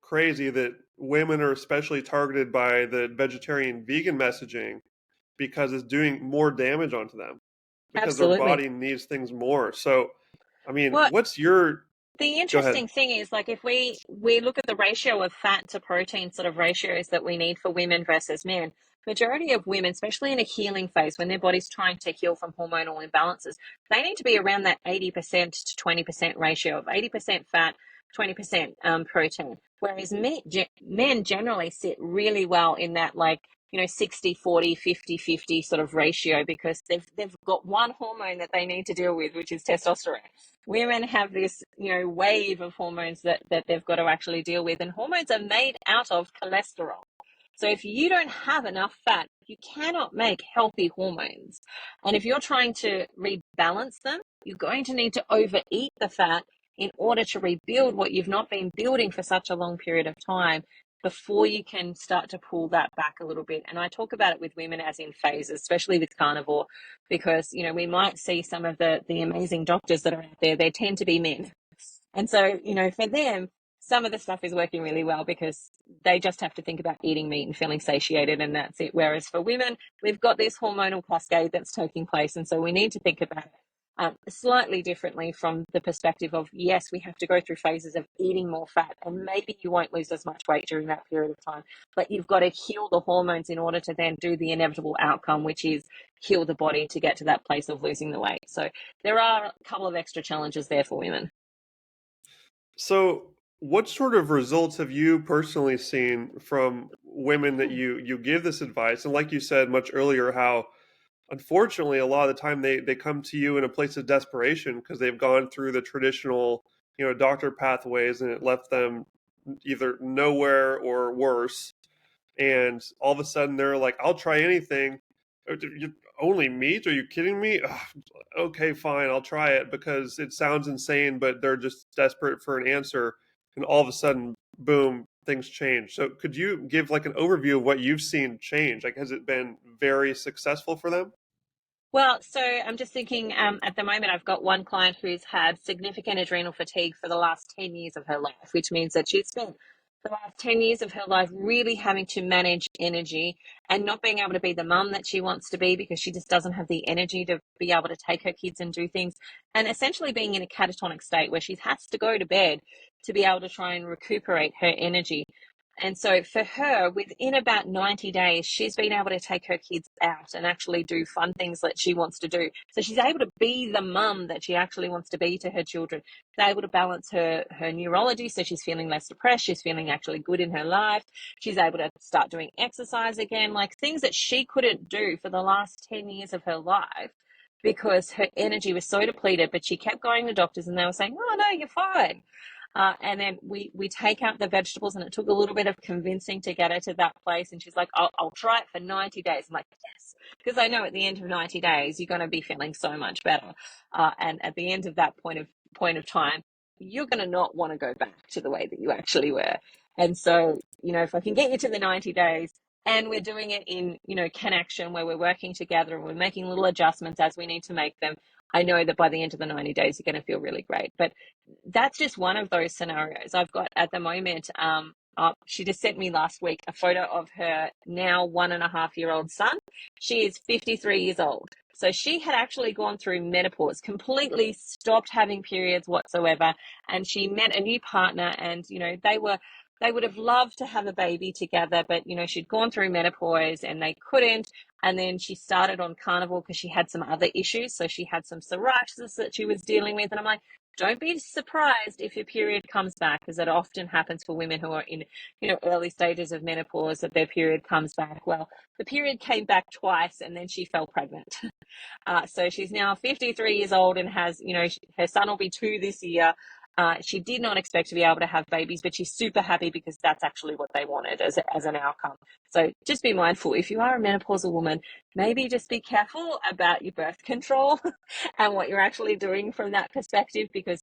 crazy that women are especially targeted by the vegetarian vegan messaging, because it's doing more damage onto them because their Absolutely. body needs things more. So, I mean, Well, what's your the go ahead. interesting thing is, like, if we look at the ratio of fat to protein sort of ratios that we need for women versus men, majority of women, especially in a healing phase when their body's trying to heal from hormonal imbalances, they need to be around that 80% to 20% ratio of 80% fat, 20% protein. Whereas men generally sit really well in that, like, 60 40 50 50 sort of ratio, because they've got one hormone that they need to deal with, which is testosterone. Women have this, wave of hormones that they've got to actually deal with, and hormones are made out of cholesterol. So if you don't have enough fat, you cannot make healthy hormones. And if you're trying to rebalance them, you're going to need to overeat the fat in order to rebuild what you've not been building for such a long period of time, before you can start to pull that back a little bit. And I talk about it with women as in phases, especially with carnivore, because, we might see some of the amazing doctors that are out there, they tend to be men. And so, for them, some of the stuff is working really well because they just have to think about eating meat and feeling satiated, and that's it. Whereas for women, we've got this hormonal cascade that's taking place. And so we need to think about it slightly differently, from the perspective of, yes, we have to go through phases of eating more fat, and maybe you won't lose as much weight during that period of time, but you've got to heal the hormones in order to then do the inevitable outcome, which is heal the body to get to that place of losing the weight. So there are a couple of extra challenges there for women. So, what sort of results have you personally seen from women that you give this advice? And like you said much earlier, how unfortunately a lot of the time they come to you in a place of desperation because they've gone through the traditional, doctor pathways, and it left them either nowhere or worse. And all of a sudden they're like, "I'll try anything." Only meat? Are you kidding me? Ugh, okay, fine, I'll try it because it sounds insane, but they're just desperate for an answer. And all of a sudden, boom, things change. So could you give like an overview of what you've seen change? Like, has it been very successful for them? Well, so I'm just thinking, at the moment, I've got one client who's had significant adrenal fatigue for the last 10 years of her life, which means that she's spent the last 10 years of her life really having to manage energy and not being able to be the mum that she wants to be because she just doesn't have the energy to be able to take her kids and do things, and essentially being in a catatonic state where she has to go to bed to be able to try and recuperate her energy. And so for her, within about 90 days, she's been able to take her kids out and actually do fun things that she wants to do. So she's able to be the mum that she actually wants to be to her children. She's able to balance her neurology, so she's feeling less depressed. She's feeling actually good in her life. She's able to start doing exercise again, like things that she couldn't do for the last 10 years of her life because her energy was so depleted, but she kept going to doctors and they were saying, oh, no, you're fine. And then we take out the vegetables, and it took a little bit of convincing to get her to that place. And she's like, I'll try it for 90 days. I'm like, yes, because I know at the end of 90 days, you're going to be feeling so much better. And at the end of that point of time, you're going to not want to go back to the way that you actually were. And so, if I can get you to the 90 days, and we're doing it in, connection where we're working together and we're making little adjustments as we need to make them, I know that by the end of the 90 days, you're going to feel really great. But that's just one of those scenarios. I've got at the moment, she just sent me last week a photo of her now 1.5-year-old son. She is 53 years old. So she had actually gone through menopause, completely stopped having periods whatsoever. And she met a new partner, and, they would have loved to have a baby together, but, she'd gone through menopause and they couldn't. And then she started on Carnivore because she had some other issues. So she had some psoriasis that she was dealing with. And I'm like, don't be surprised if your period comes back, because that often happens for women who are in, early stages of menopause, that their period comes back. Well, the period came back twice, and then she fell pregnant. So she's now 53 years old and has, her son will be 2 this year. She did not expect to be able to have babies, but she's super happy because that's actually what they wanted as an outcome. So just be mindful. If you are a menopausal woman, maybe just be careful about your birth control and what you're actually doing from that perspective, because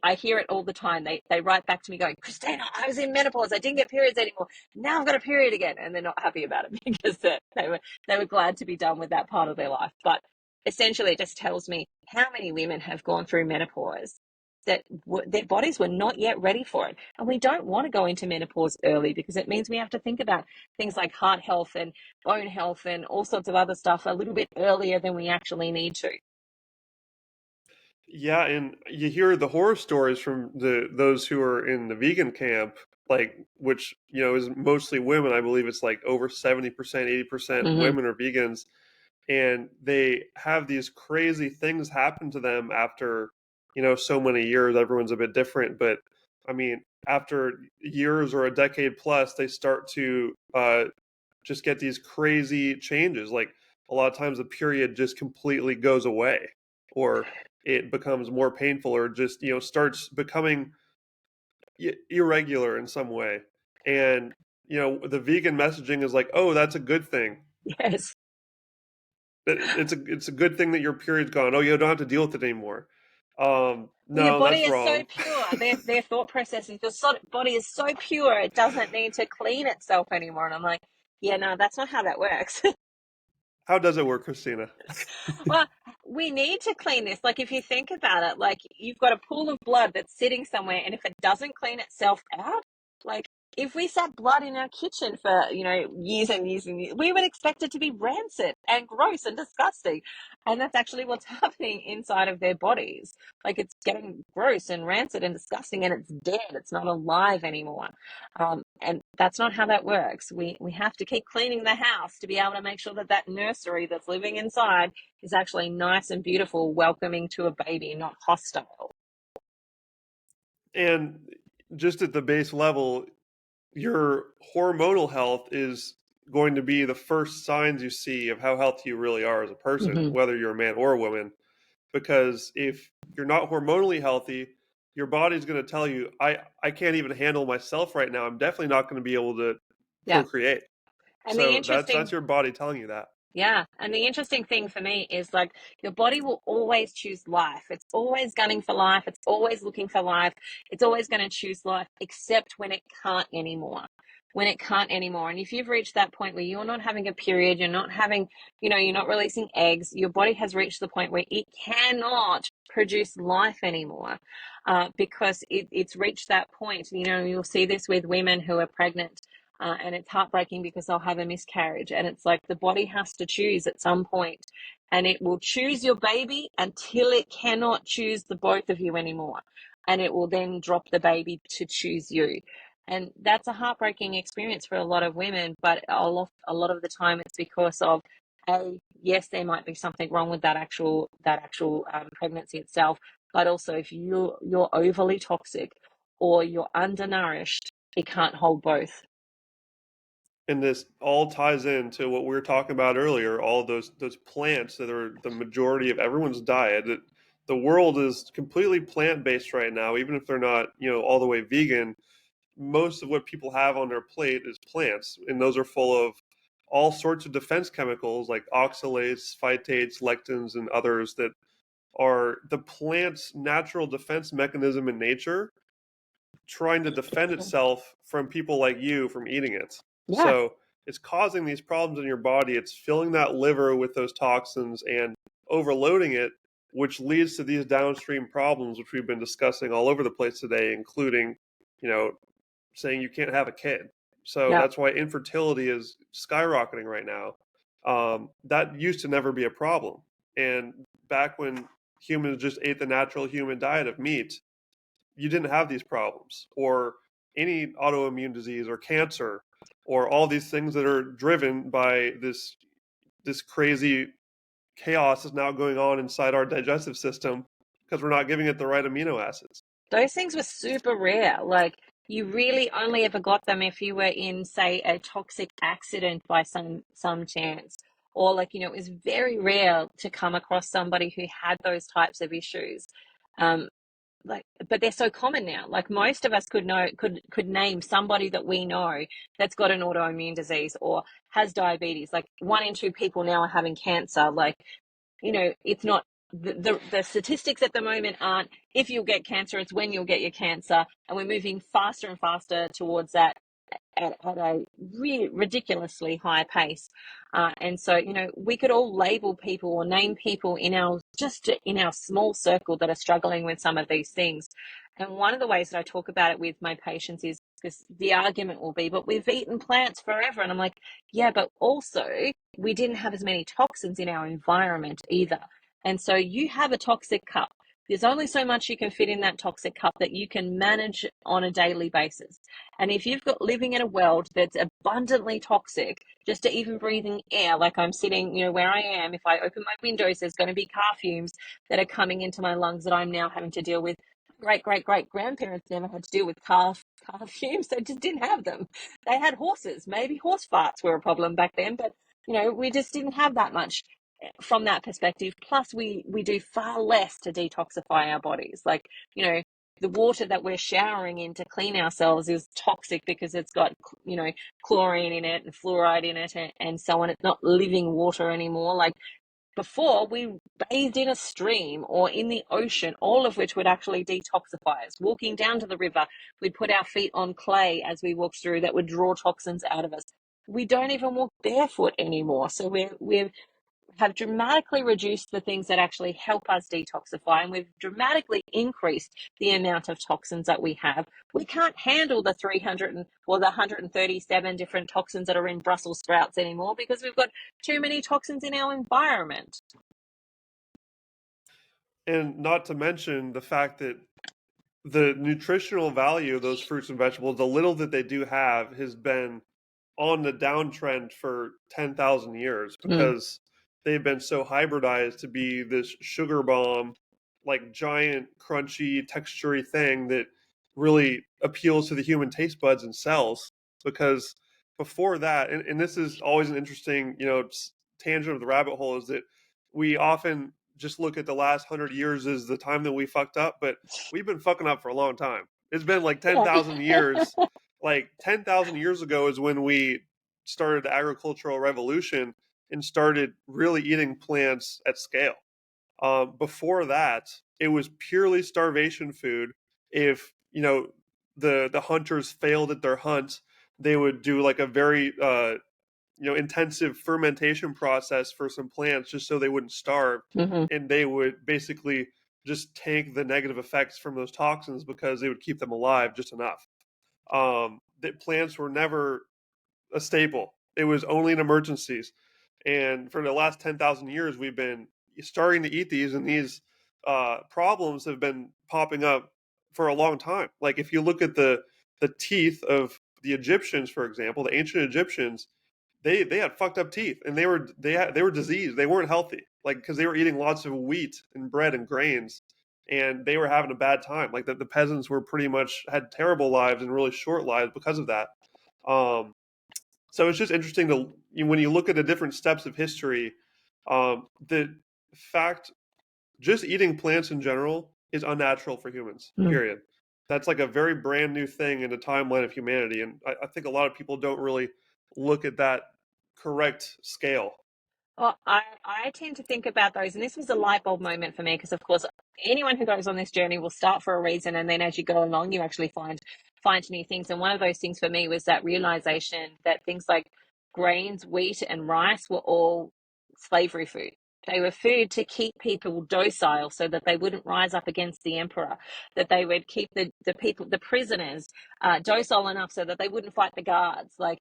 I hear it all the time. They write back to me going, Christina, I was in menopause. I didn't get periods anymore. Now I've got a period again. And they're not happy about it because they were glad to be done with that part of their life. But essentially, it just tells me how many women have gone through menopause that their bodies were not yet ready for it. And we don't want to go into menopause early, because it means we have to think about things like heart health and bone health and all sorts of other stuff a little bit earlier than we actually need to. Yeah, and you hear the horror stories from those who are in the vegan camp, like, which is mostly women. I believe it's like over 70%, 80% Mm-hmm. women are vegans, and they have these crazy things happen to them after so many years. Everyone's a bit different, but I mean, after years or a decade plus, they start to just get these crazy changes. Like, a lot of times the period just completely goes away, or it becomes more painful, or just starts becoming irregular in some way. And the vegan messaging is like, oh, that's a good thing. Yes. It's a good thing that your period's gone. Oh, you don't have to deal with it anymore. Well, your No, body that's is so wrong. pure. Their thought process is your body is so pure, it doesn't need to clean itself anymore. And I'm like, yeah, no, that's not how that works. How does it work, Christina? Well, we need to clean this. Like, if you think about it, like, you've got a pool of blood that's sitting somewhere, and if it doesn't clean itself out, like, if we sat blood in our kitchen for, years and years and years, we would expect it to be rancid and gross and disgusting. And that's actually what's happening inside of their bodies. Like, it's getting gross and rancid and disgusting, and it's dead. It's not alive anymore. And that's not how that works. We have to keep cleaning the house to be able to make sure that that nursery that's living inside is actually nice and beautiful, welcoming to a baby, not hostile. And just at the base level, your hormonal health is going to be the first signs you see of how healthy you really are as a person, Mm-hmm. whether you're a man or a woman. Because if you're not hormonally healthy, your body's going to tell you, I can't even handle myself right now. I'm definitely not going to be able to Yeah. procreate. And the So interesting that's your body telling you that. Yeah. And the interesting thing for me is, like, your body will always choose life. It's always gunning for life. It's always looking for life. It's always going to choose life, except when it can't anymore. when it can't anymore. And if you've reached that point where you're not having a period, you're not having, you're not releasing eggs, your body has reached the point where it cannot produce life anymore, because it's reached that point. You'll see this with women who are pregnant, and it's heartbreaking because they'll have a miscarriage. And it's like the body has to choose at some point, and it will choose your baby until it cannot choose the both of you anymore. And it will then drop the baby to choose you. And that's a heartbreaking experience for a lot of women, but a lot of the time it's because of, yes, there might be something wrong with that actual pregnancy itself, but also if you're overly toxic or you're undernourished, it can't hold both. And this all ties into what we were talking about earlier, all those plants that are the majority of everyone's diet. The world is completely plant-based right now, even if they're not, all the way vegan. Most of what people have on their plate is plants, and those are full of all sorts of defense chemicals like oxalates, phytates, lectins, and others that are the plant's natural defense mechanism in nature, trying to defend itself from people like you from eating it. Yeah. So it's causing these problems in your body. It's filling that liver with those toxins and overloading it, which leads to these downstream problems, which we've been discussing all over the place today, including, you know, saying you can't have a kid. So Yeah. that's why infertility is skyrocketing right now. That used to never be a problem. And back when humans just ate the natural human diet of meat, you didn't have these problems or any autoimmune disease or cancer or all these things that are driven by this crazy chaos is now going on inside our digestive system because we're not giving it the right amino acids. Those things were super rare. Like, you really only ever got them if you were in, say, a toxic accident by some chance. Or, like, it was very rare to come across somebody who had those types of issues. Um, but they're so common now. Like, most of us could name somebody that we know that's got an autoimmune disease or has diabetes. Like, 1 in 2 people now are having cancer. Like, it's not, the statistics at the moment aren't if you'll get cancer, it's when you'll get your cancer. And we're moving faster and faster towards that at a ridiculously high pace. And so, we could all label people or name people just in our small circle that are struggling with some of these things. And one of the ways that I talk about it with my patients is, because the argument will be, but we've eaten plants forever. And I'm like, yeah, but also we didn't have as many toxins in our environment either. And so you have a toxic cup. There's only so much you can fit in that toxic cup that you can manage on a daily basis. And if you've got living in a world that's abundantly toxic, just to even breathing air, like I'm sitting, where I am, if I open my windows, there's going to be car fumes that are coming into my lungs that I'm now having to deal with. Great grandparents never had to deal with car fumes. They just didn't have them. They had horses. Maybe horse farts were a problem back then, but we just didn't have that much from that perspective. Plus, we do far less to detoxify our bodies. Like, the water that we're showering in to clean ourselves is toxic because it's got, chlorine in it and fluoride in it and so on. It's not living water anymore. Like, before, we bathed in a stream or in the ocean, all of which would actually detoxify us. Walking down to the river, we'd put our feet on clay as we walked through that would draw toxins out of us. We don't even walk barefoot anymore. So we have dramatically reduced the things that actually help us detoxify, and we've dramatically increased the amount of toxins that we have. We can't handle the 300 or the 137 different toxins that are in Brussels sprouts anymore because we've got too many toxins in our environment. And not to mention the fact that the nutritional value of those fruits and vegetables, the little that they do have, has been on the downtrend for 10,000 years Mm. because they've been so hybridized to be this sugar bomb, like giant, crunchy, textury thing that really appeals to the human taste buds and cells. Because before that, and this is always an interesting, tangent of the rabbit hole, is that we often just look at the last 100 years as the time that we fucked up, but we've been fucking up for a long time. It's been like 10,000 years. Like 10,000 years ago is when we started the agricultural revolution and started really eating plants at scale. Before that, it was purely starvation food. If the hunters failed at their hunt, they would do like a very intensive fermentation process for some plants just so they wouldn't starve, Hmm. and they would basically just tank the negative effects from those toxins because they would keep them alive just enough. That plants were never a staple. It was only in emergencies. And for the last 10,000 years, we've been starting to eat these, and these problems have been popping up for a long time. Like if you look at the teeth of the Egyptians, for example, the ancient Egyptians, they had fucked up teeth, and they were diseased. They weren't healthy, like because they were eating lots of wheat and bread and grains, and they were having a bad time. Like the peasants were pretty much had terrible lives and really short lives because of that. Um, so it's just interesting to when you look at the different steps of history, the fact just eating plants in general is unnatural for humans. Mm. Period. That's like a very brand new thing in the timeline of humanity, and I think a lot of people don't really look at that correct scale. Well, I tend to think about those, and this was a light bulb moment for me because, of course, anyone who goes on this journey will start for a reason, and then as you go along, you actually find new things. And one of those things for me was that realization that things like grains, wheat, and rice were all slavery food. They were food to keep people docile so that they wouldn't rise up against the emperor, that they would keep the people, the prisoners, docile enough so that they wouldn't fight the guards. Like,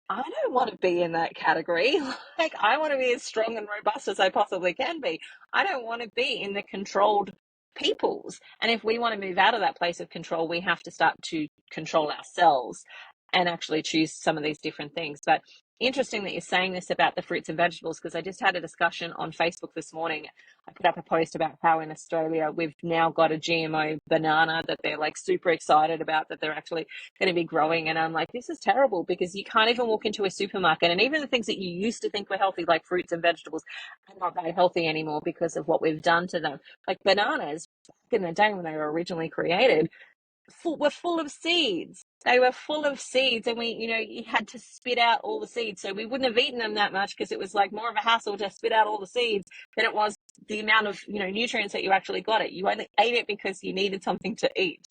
I don't want to be in that category. Like, I want to be as strong and robust as I possibly can be. I don't want to be in the controlled peoples. And if we want to move out of that place of control, we have to start to control ourselves and actually choose some of these different things. But interesting that you're saying this about the fruits and vegetables, because I just had a discussion on Facebook this morning. I put up a post about how in Australia we've now got a GMO banana that they're like super excited about, that they're actually going to be growing. And I'm like, this is terrible because you can't even walk into a supermarket. And even the things that you used to think were healthy, like fruits and vegetables, are not that healthy anymore because of what we've done to them. Like bananas, back in the day when they were originally created, were full of seeds. They were full of seeds, and you had to spit out all the seeds. So we wouldn't have eaten them that much because it was like more of a hassle to spit out all the seeds than it was the amount of nutrients that you actually got it. You only ate it because you needed something to eat.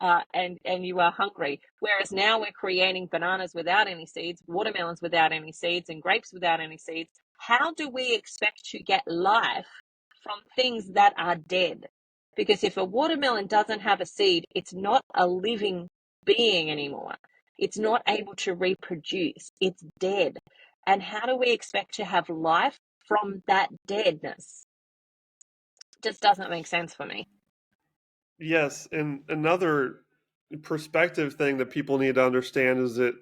And you are hungry. Whereas now we're creating bananas without any seeds, watermelons without any seeds, and grapes without any seeds. How do we expect to get life from things that are dead? Because if a watermelon doesn't have a seed, it's not a living being anymore. It's not able to reproduce. It's dead. And how do we expect to have life from that deadness? Just doesn't make sense for me. Yes, and another perspective thing that people need to understand is that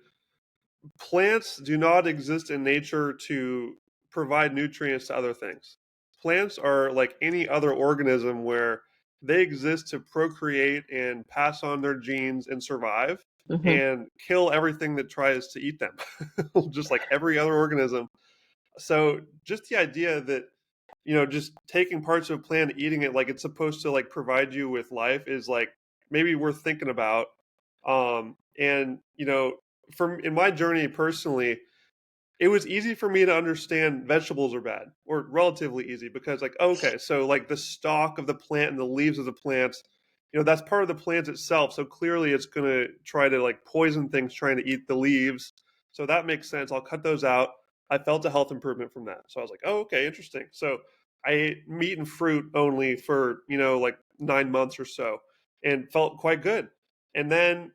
plants do not exist in nature to provide nutrients to other things. Plants are like any other organism where they exist to procreate and pass on their genes and survive Mm-hmm. and kill everything that tries to eat them, just like every other organism. So, just the idea that just taking parts of a plant, eating it like it's supposed to like provide you with life is like maybe worth thinking about. And from in my journey personally, it was easy for me to understand vegetables are bad, or relatively easy, because like okay, so like the stalk of the plant and the leaves of the plants, that's part of the plant itself, so clearly it's going to try to like poison things trying to eat the leaves, so that makes sense. I'll cut those out. I felt a health improvement from that, so I was like, oh, okay, interesting. So I ate meat and fruit only for like 9 months or so, and felt quite good. And then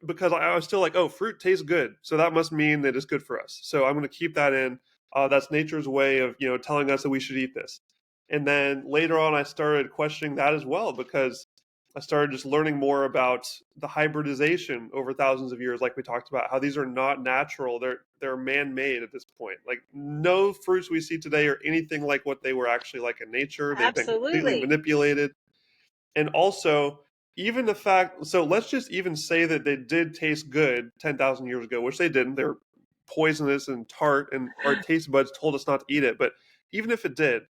because I was still like, oh, fruit tastes good, so that must mean that it's good for us. So I'm going to keep that in. That's nature's way of telling us that we should eat this. And then later on, I started questioning that as well, because I started just learning more about the hybridization over thousands of years, like we talked about, how these are not natural; they're man-made at this point. Like no fruits we see today are anything like what they were actually like in nature. They've been completely Absolutely. manipulated. And also, even the fact, so let's just even say that they did taste good 10,000 years ago, which they didn't. They're poisonous and tart, and our taste buds told us not to eat it. But even if it did,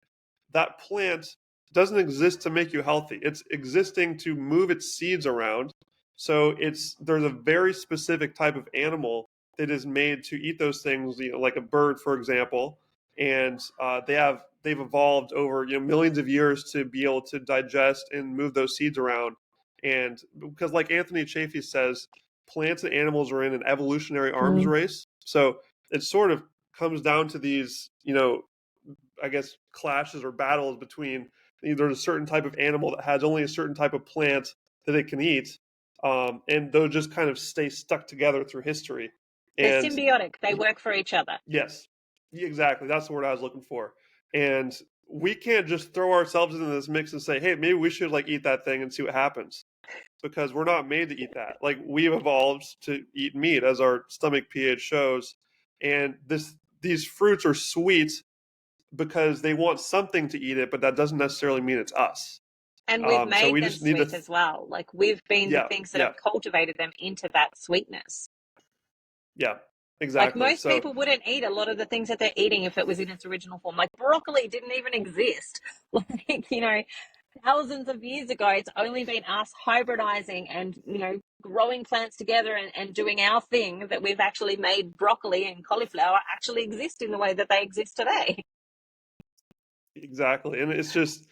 that plant doesn't exist to make you healthy. It's existing to move its seeds around. So there's a very specific type of animal that is made to eat those things, like a bird, for example. And they've evolved over millions of years to be able to digest and move those seeds around. And because, like Anthony Chaffee says, plants and animals are in an evolutionary arms Mm. race. So it sort of comes down to these, I guess, clashes or battles between either a certain type of animal that has only a certain type of plant that it can eat, and those just kind of stay stuck together through history. They're And symbiotic. They work for each other. yes, exactly, that's the word I was looking for. And we can't just throw ourselves into this mix and say, hey, maybe we should like eat that thing and see what happens, because we're not made to eat that. Like, we've evolved to eat meat, as our stomach pH shows, and these fruits are sweet because they want something to eat it, but that doesn't necessarily mean it's us. And we've So made we them just need to, sweet as well. Like, we've been the yeah, things that yeah, have cultivated them into that sweetness. yeah, Like, exactly. most So people wouldn't eat a lot of the things that they're eating if it was in its original form. Like, broccoli didn't even exist. Like, thousands of years ago, it's only been us hybridizing and, growing plants together and doing our thing that we've actually made broccoli and cauliflower actually exist in the way that they exist today. exactly, and it's just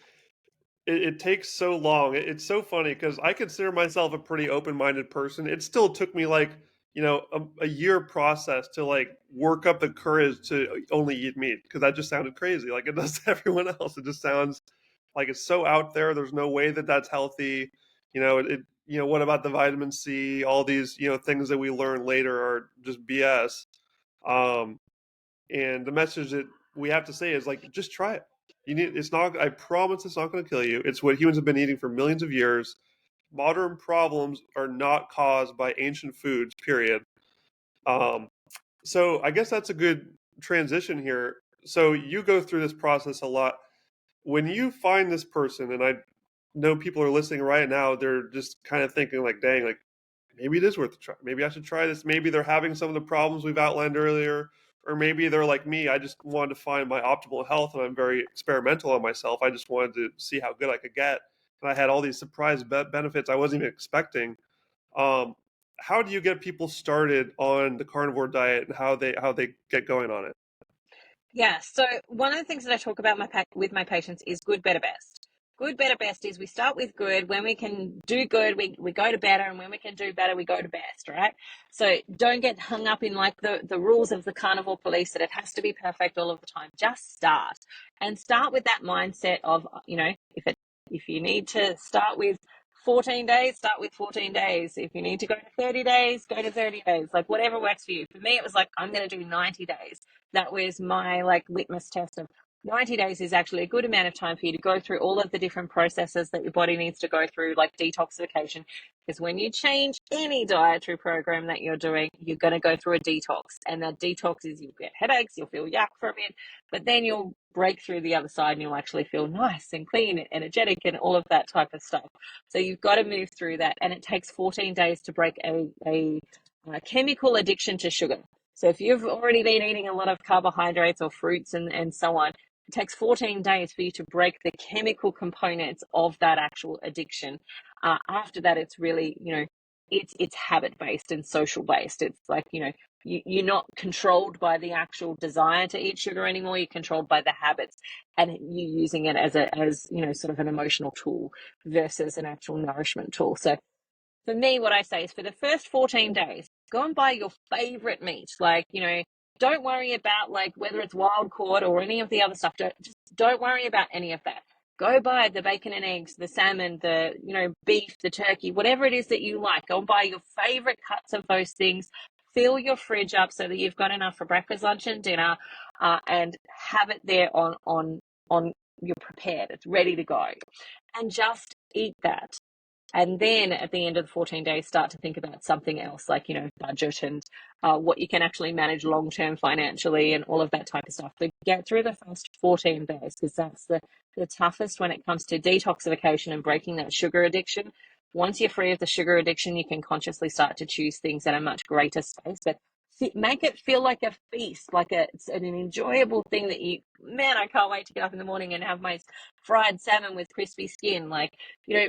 it takes so long. It's so funny because I consider myself a pretty open-minded person. It still took me like, a year process to like work up the courage to only eat meat, because that just sounded crazy. Like it does to everyone else. It just sounds like it's so out there. There's no way that that's healthy. What about the vitamin C? All these, things that we learn later are just BS. Um, and the message that we have to say is like, just try it. It's not, I promise it's not going to kill you. It's what humans have been eating for millions of years. Modern problems are not caused by ancient foods, period. Um, so I guess that's a good transition here. So you go through this process a lot. When you find this person, and I know people are listening right now, they're just kind of thinking like, dang, like maybe it is worth a try. Maybe I should try this. Maybe they're having some of the problems we've outlined earlier, or maybe they're like me. I just wanted to find my optimal health, and I'm very experimental on myself. I just wanted to see how good I could get, and I had all these surprise benefits I wasn't even expecting. Um, how do you get people started on the carnivore diet, and how they get going on it? Yeah. So one of the things that I talk about with my patients is good, better, best. Good, better, best is we start with good. When we can do good, we go to better. And when we can do better, we go to best, right? So don't get hung up in like the rules of the carnivore police that it has to be perfect all of the time. Just start, and start with that mindset of, if you need to start with 14 days, start with 14 days. If you need to go to 30 days, go to 30 days, like whatever works for you. For me, it was like, I'm going to do 90 days. That was my like litmus test of 90 days is actually a good amount of time for you to go through all of the different processes that your body needs to go through, like detoxification. Because when you change any dietary program that you're doing, you're going to go through a detox. And that detox is, you'll get headaches, you'll feel yuck for a bit, but then you'll break through the other side and you'll actually feel nice and clean and energetic and all of that type of stuff. So you've got to move through that. And it takes 14 days to break a chemical addiction to sugar. So if you've already been eating a lot of carbohydrates or fruits and so on, it takes 14 days for you to break the chemical components of that actual addiction. After that, it's really, it's habit based and social based. It's like, you're not controlled by the actual desire to eat sugar anymore. You're controlled by the habits, and you using it as sort of an emotional tool versus an actual nourishment tool. So for me, what I say is for the first 14 days, go and buy your favorite meat. Like, don't worry about like whether it's wild caught or any of the other stuff. Don't worry about any of that. Go buy the bacon and eggs, the salmon, the, beef, the turkey, whatever it is that you like. Go and buy your favorite cuts of those things. Fill your fridge up so that you've got enough for breakfast, lunch, and dinner, and have it there on you're prepared. It's ready to go, and just eat that. And then at the end of the 14 days, start to think about something else, like, budget and what you can actually manage long term financially and all of that type of stuff. But get through the first 14 days, because that's the toughest when it comes to detoxification and breaking that sugar addiction. Once you're free of the sugar addiction, you can consciously start to choose things at a much greater space. But make it feel like a feast, like it's an enjoyable thing that man, I can't wait to get up in the morning and have my fried salmon with crispy skin. Like,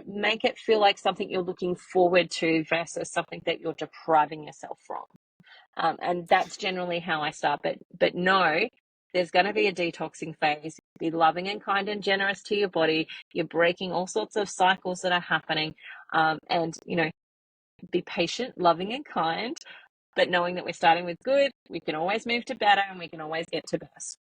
make it feel like something you're looking forward to versus something that you're depriving yourself from. And that's generally how I start. But no, there's going to be a detoxing phase. Be loving and kind and generous to your body. You're breaking all sorts of cycles that are happening. And, be patient, loving, and kind, but knowing that we're starting with good, we can always move to better, and we can always get to best.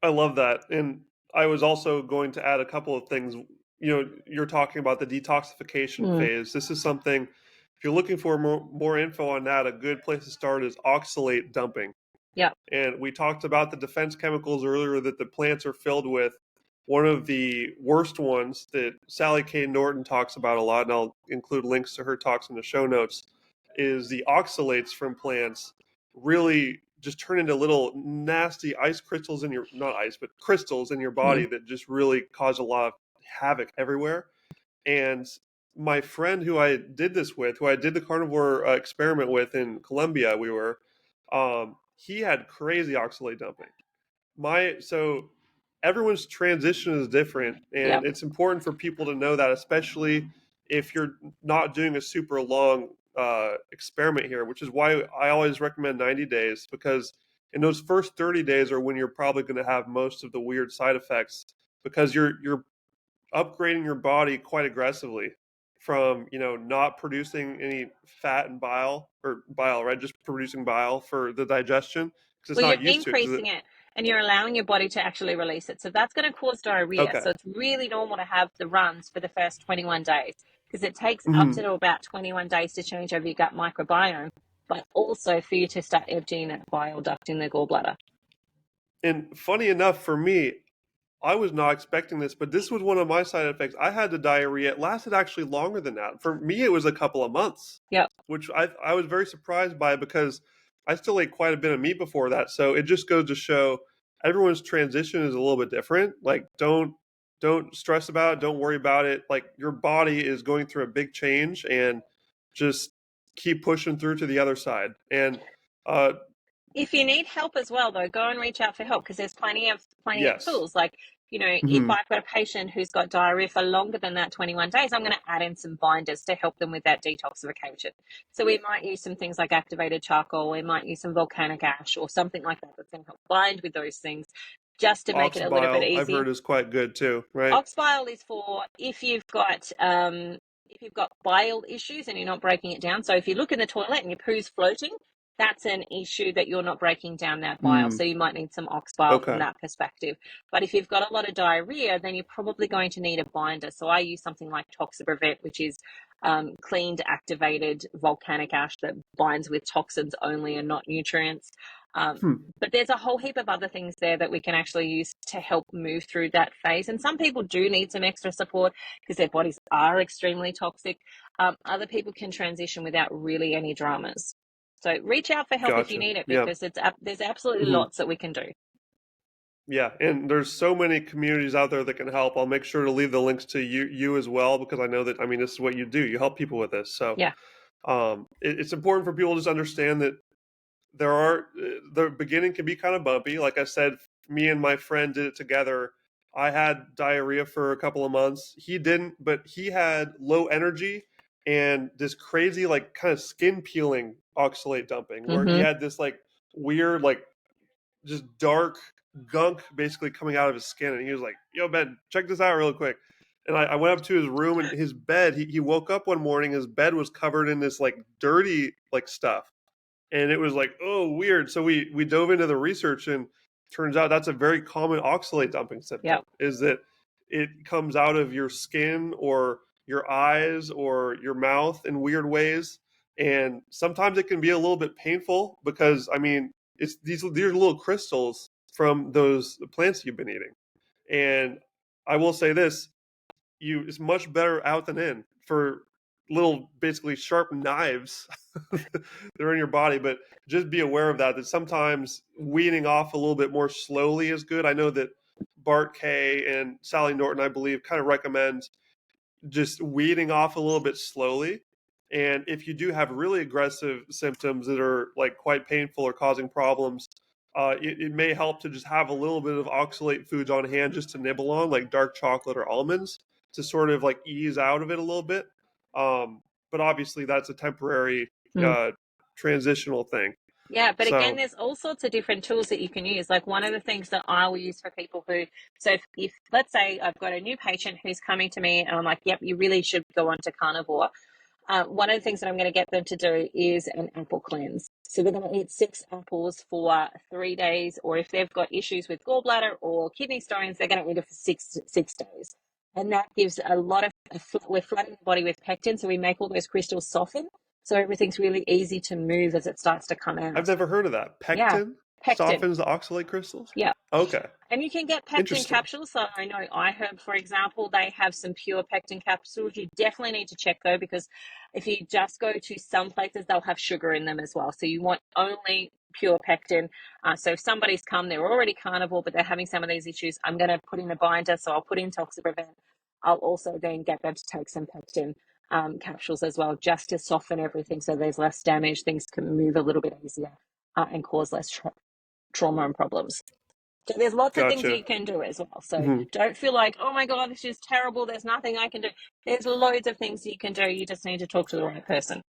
I love that. And I was also going to add a couple of things. You're talking about the detoxification Mm, phase. This is something, if you're looking for more info on that, a good place to start is oxalate dumping. yeah, And we talked about the defense chemicals earlier that the plants are filled with. One of the worst ones that Sally K. Norton talks about a lot, and I'll include links to her talks in the show notes, is the oxalates from plants really just turn into little nasty ice crystals in your, not ice, but crystals in your mm, body that just really cause a lot of havoc everywhere. And my friend who I did this with, who I did the carnivore experiment with in Colombia, he had crazy oxalate dumping. So everyone's transition is different, yeah. and it's important for people to know that, especially if you're not doing a super long experiment here, which is why I always recommend 90 days, because in those first 30 days are when you're probably going to have most of the weird side effects, because you're upgrading your body quite aggressively from not producing any fat and bile, right, just producing bile for the digestion because it's Well, you're not used to it increasing it and you're allowing your body to actually release it. So that's going to cause diarrhea. okay. So it's really normal to have the runs for the first 21 days because it takes up Mhm. to about 21 days to change over your gut microbiome, but also for you to start emptying that bile duct in the gallbladder. And funny enough for me, I was not expecting this, but this was one of my side effects. I had the diarrhea. It lasted actually longer than that. For me, it was a couple of months, Yep. which I was very surprised by because I still ate quite a bit of meat before that. So it just goes to show everyone's transition is a little bit different. Like don't stress about it. Don't worry about it. Like your body is going through a big change, and just keep pushing through to the other side. And uh, If you need help as well, though, go and reach out for help because there's plenty of yes. tools. Like, if Mhm. I've got a patient who's got diarrhea for longer than that 21 days, I'm going to add in some binders to help them with that detoxification. So we might use some things like activated charcoal, we might use some volcanic ash or something like that that's going to help bind with those things just to make Ox it a little bit bile, I've easier. heard, is quite good too, right? Ox bile is for if you've got bile issues and you're not breaking it down. So if you look in the toilet and your poo's floating, that's an issue that you're not breaking down that bile. Mm, So you might need some ox bile from okay. that perspective. But if you've got a lot of diarrhea, then you're probably going to need a binder. So I use something like Toxiprevent, which is cleaned, activated volcanic ash that binds with toxins only and not nutrients. Um, Hmm. but there's a whole heap of other things there that we can actually use to help move through that phase. And some people do need some extra support because their bodies are extremely toxic. Other people can transition without really any dramas. So reach out for help if you Gotcha. need it Yeah. because there's absolutely Hmm. lots that we can do. Yeah, and there's so many communities out there that can help. I'll make sure to leave the links to you as well, because I know that, I mean, this is what you do. You help people with this. So Yeah. it's important for people to just understand that the beginning can be kind of bumpy. Like I said, me and my friend did it together. I had diarrhea for a couple of months. He didn't, but he had low energy and this crazy, like, kind of skin peeling oxalate dumping, where he Mm-hmm. had this like weird, like, just dark gunk basically coming out of his skin. And he was like, "Yo, Ben, check this out real quick." And I went up to his room, and his bed, he woke up one morning, his bed was covered in this like dirty like stuff. And it was like, oh, weird. So we dove into the research, and turns out that's a very common oxalate dumping Yeah. symptom, is that it comes out of your skin or your eyes or your mouth in weird ways. And sometimes it can be a little bit painful because, I mean, it's these are little crystals from those plants you've been eating. And I will say this, it's much better out than in for little basically sharp knives that are in your body. But just be aware of that sometimes weaning off a little bit more slowly is good. I know that Bart K and Sally Norton, I believe, kind of recommend just weeding off a little bit slowly. And if you do have really aggressive symptoms that are like quite painful or causing problems, it may help to just have a little bit of oxalate foods on hand just to nibble on, like dark chocolate or almonds, to sort of like ease out of it a little bit. But obviously, that's a temporary Mm. uh, transitional thing. Yeah, but again, So, there's all sorts of different tools that you can use. Like one of the things that I will use for people so if let's say I've got a new patient who's coming to me and I'm like, yep, you really should go on to carnivore. one of the things that I'm going to get them to do is an apple cleanse. So they're going to eat 6 apples for 3 days, or if they've got issues with gallbladder or kidney stones, they're going to eat it for six days. And that gives a lot of, we're flooding the body with pectin, so we make all those crystals soften. So everything's really easy to move as it starts to come I've out. never heard of that. Yeah, Pectin pectin. softens the oxalate crystals? Yeah. Okay. And you can get pectin Interesting. capsules. So I know iHerb, for example, they have some pure pectin capsules. You definitely need to check though, because if you just go to some places, they'll have sugar in them as well. So you want only pure pectin. So if somebody's come, they're already carnivore, but they're having some of these issues, I'm going to put in a binder. So I'll put in ToxaPrevent. I'll also then get them to take some pectin capsules as well, just to soften everything so there's less damage. Things can move a little bit easier and cause less trauma and problems. So there's lots of things that Gotcha. you can do as well. So Mhm. don't feel like, oh my God, this is terrible. There's nothing I can do. There's loads of things you can do. You just need to talk to the right person.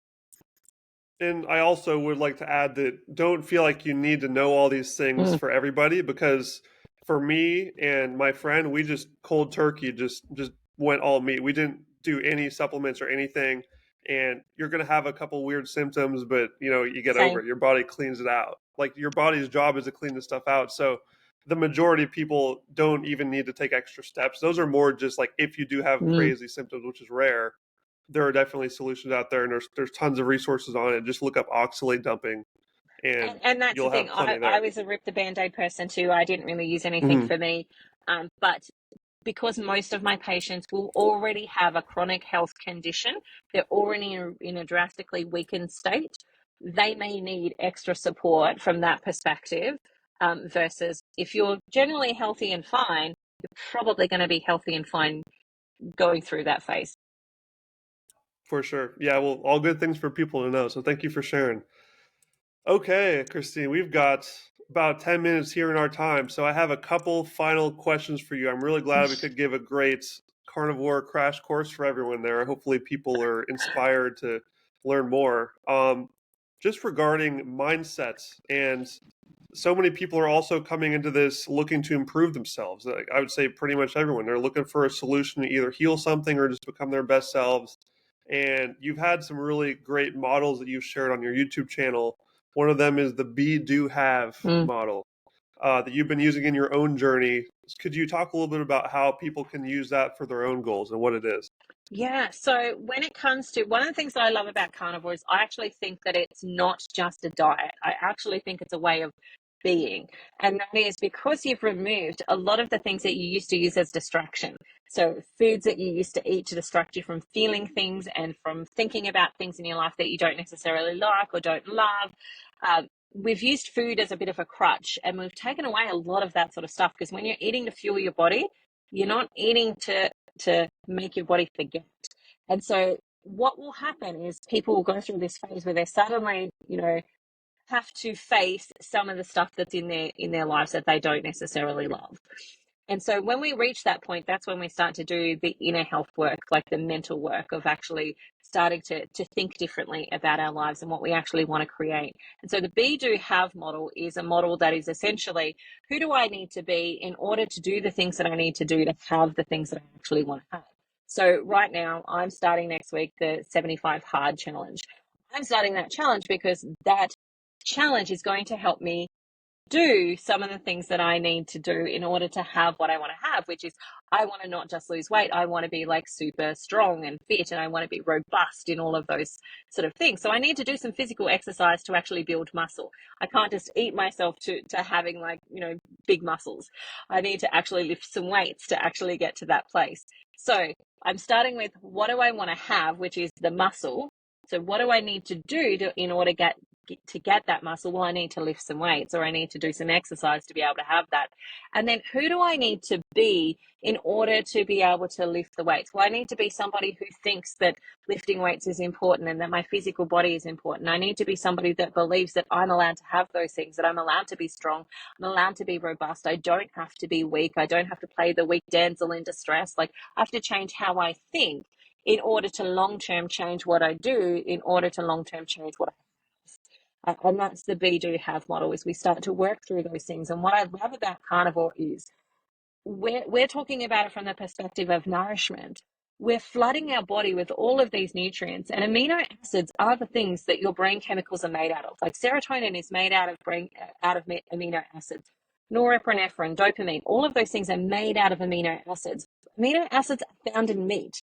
And I also would like to add that don't feel like you need to know all these things Mm. for everybody, because for me and my friend, we just cold turkey just went all meat. We didn't do any supplements or anything. And you're going to have a couple weird symptoms, but you get over Same. it. Your body cleans it out. Like your body's job is to clean this stuff out. So the majority of people don't even need to take extra steps. Those are more just like if you do have Mm. crazy symptoms, which is rare. There are definitely solutions out there, and there's tons of resources on it. Just look up oxalate dumping, and And that's the you'll thing. have plenty I there. was a rip the band-aid person too. I didn't really use anything Hmm. for me. But because most of my patients will already have a chronic health condition, they're already in a drastically weakened state, they may need extra support from that perspective, versus if you're generally healthy and fine, you're probably going to be healthy and fine going through that phase. For sure. Yeah, well, all good things for people to know. So thank you for sharing. Okay, Christine, we've got about 10 minutes here in our time. So I have a couple final questions for you. I'm really glad we could give a great carnivore crash course for everyone there. Hopefully, people are inspired to learn more. Just regarding mindsets, and so many people are also coming into this looking to improve themselves. Like, I would say pretty much everyone. They're looking for a solution to either heal something or just become their best selves. And you've had some really great models that you've shared on your YouTube channel. One of them is the be, do, have Mm. model that you've been using in your own journey. Could you talk a little bit about how people can use that for their own goals and what it is? Yeah, so when it comes to one of the things that I love about carnivore is I actually think that it's not just a diet. I actually think it's a way of being. And that is because you've removed a lot of the things that you used to use as distraction. So foods that you used to eat to distract you from feeling things and from thinking about things in your life that you don't necessarily like or don't love. We've used food as a bit of a crutch, and we've taken away a lot of that sort of stuff, because when you're eating to fuel your body, you're not eating to make your body forget. And so what will happen is people will go through this phase where they suddenly, have to face some of the stuff that's in their lives that they don't necessarily love. And so when we reach that point, that's when we start to do the inner health work, like the mental work of actually starting to think differently about our lives and what we actually want to create. And so the be, do, have model is a model that is essentially, who do I need to be in order to do the things that I need to do to have the things that I actually want to have? So right now, I'm starting next week the 75 hard challenge. I'm starting that challenge because that challenge is going to help me do some of the things that I need to do in order to have what I want to have, which is I want to not just lose weight. I want to be like super strong and fit, and I want to be robust in all of those sort of things. So I need to do some physical exercise to actually build muscle. I can't just eat myself to having like, big muscles. I need to actually lift some weights to actually get to that place. So I'm starting with what do I want to have, which is the muscle. So what do I need to do in order to get that muscle? Well, I need to lift some weights, or I need to do some exercise to be able to have that. And then who do I need to be in order to be able to lift the weights? Well, I need to be somebody who thinks that lifting weights is important and that my physical body is important. I need to be somebody that believes that I'm allowed to have those things, that I'm allowed to be strong, I'm allowed to be robust. I don't have to be weak. I don't have to play the weak damsel in distress. Like, I have to change how I think in order to long-term change what I do, in order to long-term change what I have. And that's the be, do, have model, is we start to work through those things. And what I love about carnivore is we're talking about it from the perspective of nourishment. we're flooding our body with all of these nutrients, and amino acids are the things that your brain chemicals are made out of. Like serotonin is made out of amino acids. Norepinephrine, dopamine, all of those things are made out of amino acids. Amino acids are found in meat.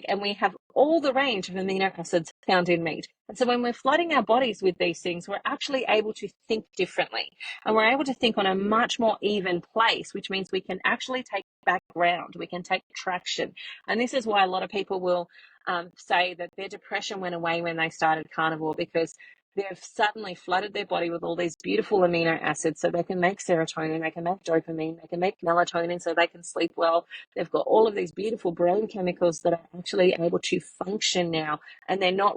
And we have all the range of amino acids found in meat. And so when we're flooding our bodies with these things, we're actually able to think differently. And we're able to think on a much more even place, which means we can actually take back ground. We can take traction. And this is why a lot of people will say that their depression went away when they started carnivore, because they've suddenly flooded their body with all these beautiful amino acids so they can make serotonin, they can make dopamine, they can make melatonin so they can sleep well. They've got all of these beautiful brain chemicals that are actually able to function now, and they're not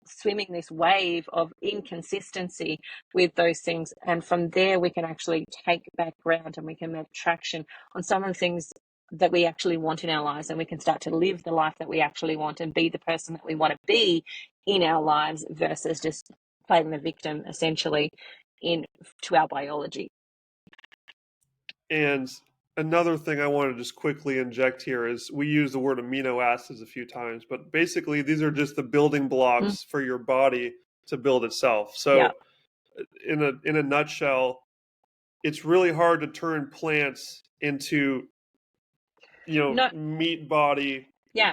swimming this wave of inconsistency with those things. And from there, we can actually take back ground and we can make traction on some of the things that we actually want in our lives, and we can start to live the life that we actually want and be the person that we want to be in our lives versus just playing the victim essentially to our biology. And another thing I want to just quickly inject here is we use the word amino acids a few times, but basically these are just the building blocks for your body to build itself. So in a nutshell, it's really hard to turn plants into meat body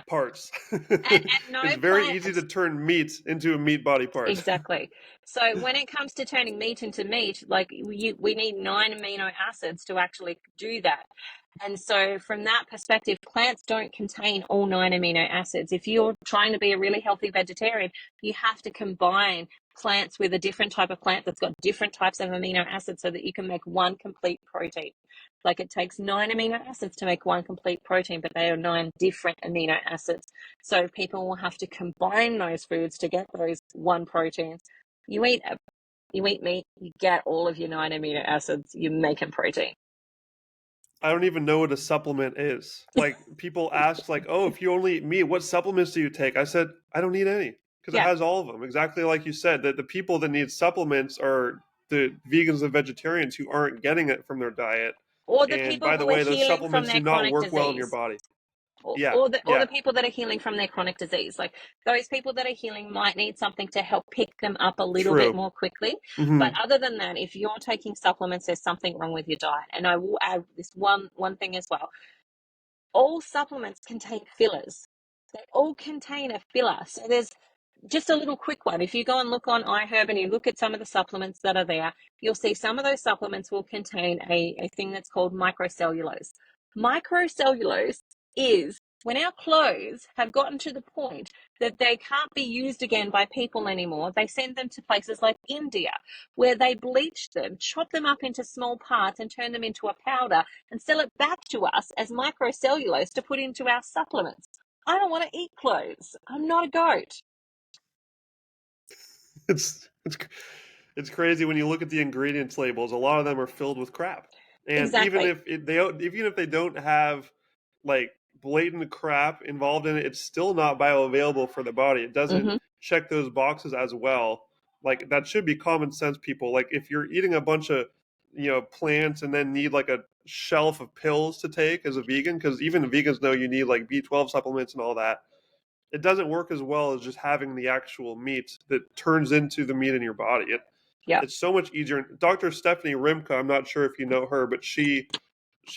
parts. It's very easy to turn meat into a meat body part. Exactly. So when it comes to turning meat into meat, we need 9 amino acids to actually do that. And so from that perspective, plants don't contain all 9 amino acids. If you're trying to be a really healthy vegetarian, you have to combine plants with a different type of plant that's got different types of amino acids so that you can make one complete protein. Like it takes 9 amino acids to make one complete protein, but they are 9 different amino acids. So people will have to combine those foods to get those one proteins. You eat meat, you get all of your 9 amino acids, you make a protein. I don't even know what a supplement is. Like people ask, like, "Oh, if you only eat meat, what supplements do you take?" I said, "I don't need any because it has all of them." Exactly like you said, that the people that need supplements are the vegans and vegetarians who aren't getting it from their diet. Or the And people by the who are way, those healing from supplements their do not chronic work well in your disease. body. Or the people that are healing from their chronic disease. Like those people that are healing might need something to help pick them up a little bit more quickly. But other than that, if you're taking supplements, there's something wrong with your diet. And I will add this one thing as well. All supplements contain fillers. They all contain a filler. So there's just a little quick one. If you go and look on iHerb and you look at some of the supplements that are there, you'll see some of those supplements will contain a thing that's called microcellulose. Microcellulose is when our clothes have gotten to the point that they can't be used again by people anymore, they send them to places like India, where they bleach them, chop them up into small parts and turn them into a powder and sell it back to us as microcellulose to put into our supplements. I don't want to eat clothes. I'm not a goat. It's crazy when you look at the ingredients labels. A lot of them are filled with crap, and even if they don't have like blatant crap involved in it, it's still not bioavailable for the body. It doesn't check those boxes as well. Like that should be common sense, people. Like if you're eating a bunch of plants and then need like a shelf of pills to take as a vegan, because even the vegans know you need like B12 supplements and all that. It doesn't work as well as just having the actual meat that turns into the meat in your body. It's so much easier. Dr. Stephanie Rimka, I'm not sure if you know her, but she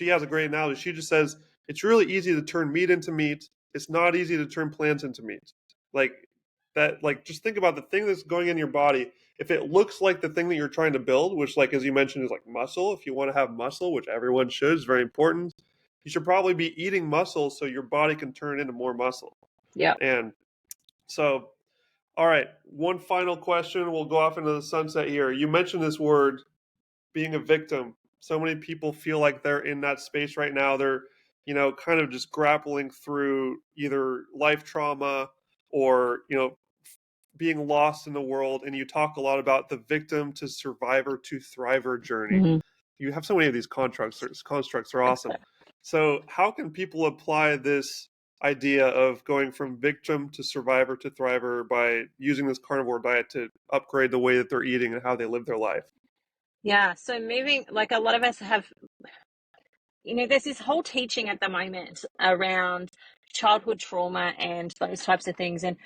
has a great analogy. She just says it's really easy to turn meat into meat. It's not easy to turn plants into meat. Like that, like just think about the thing that's going in your body. If it looks like the thing that you're trying to build, which like as you mentioned is like muscle, if you want to have muscle, which everyone should, is very important, you should probably be eating muscle so your body can turn into more muscle. Yeah. And so, all right, one final question. We'll go off into the sunset here. You mentioned this word, being a victim. So many people feel like they're in that space right now. They're, kind of just grappling through either life trauma or, being lost in the world. And you talk a lot about the victim to survivor to thriver journey. You have so many of these constructs. Constructs are awesome. So how can people apply this idea of going from victim to survivor to thriver by using this carnivore diet to upgrade the way that they're eating and how they live their life? Yeah, so moving, like a lot of us have, there's this whole teaching at the moment around childhood trauma and those types of things. And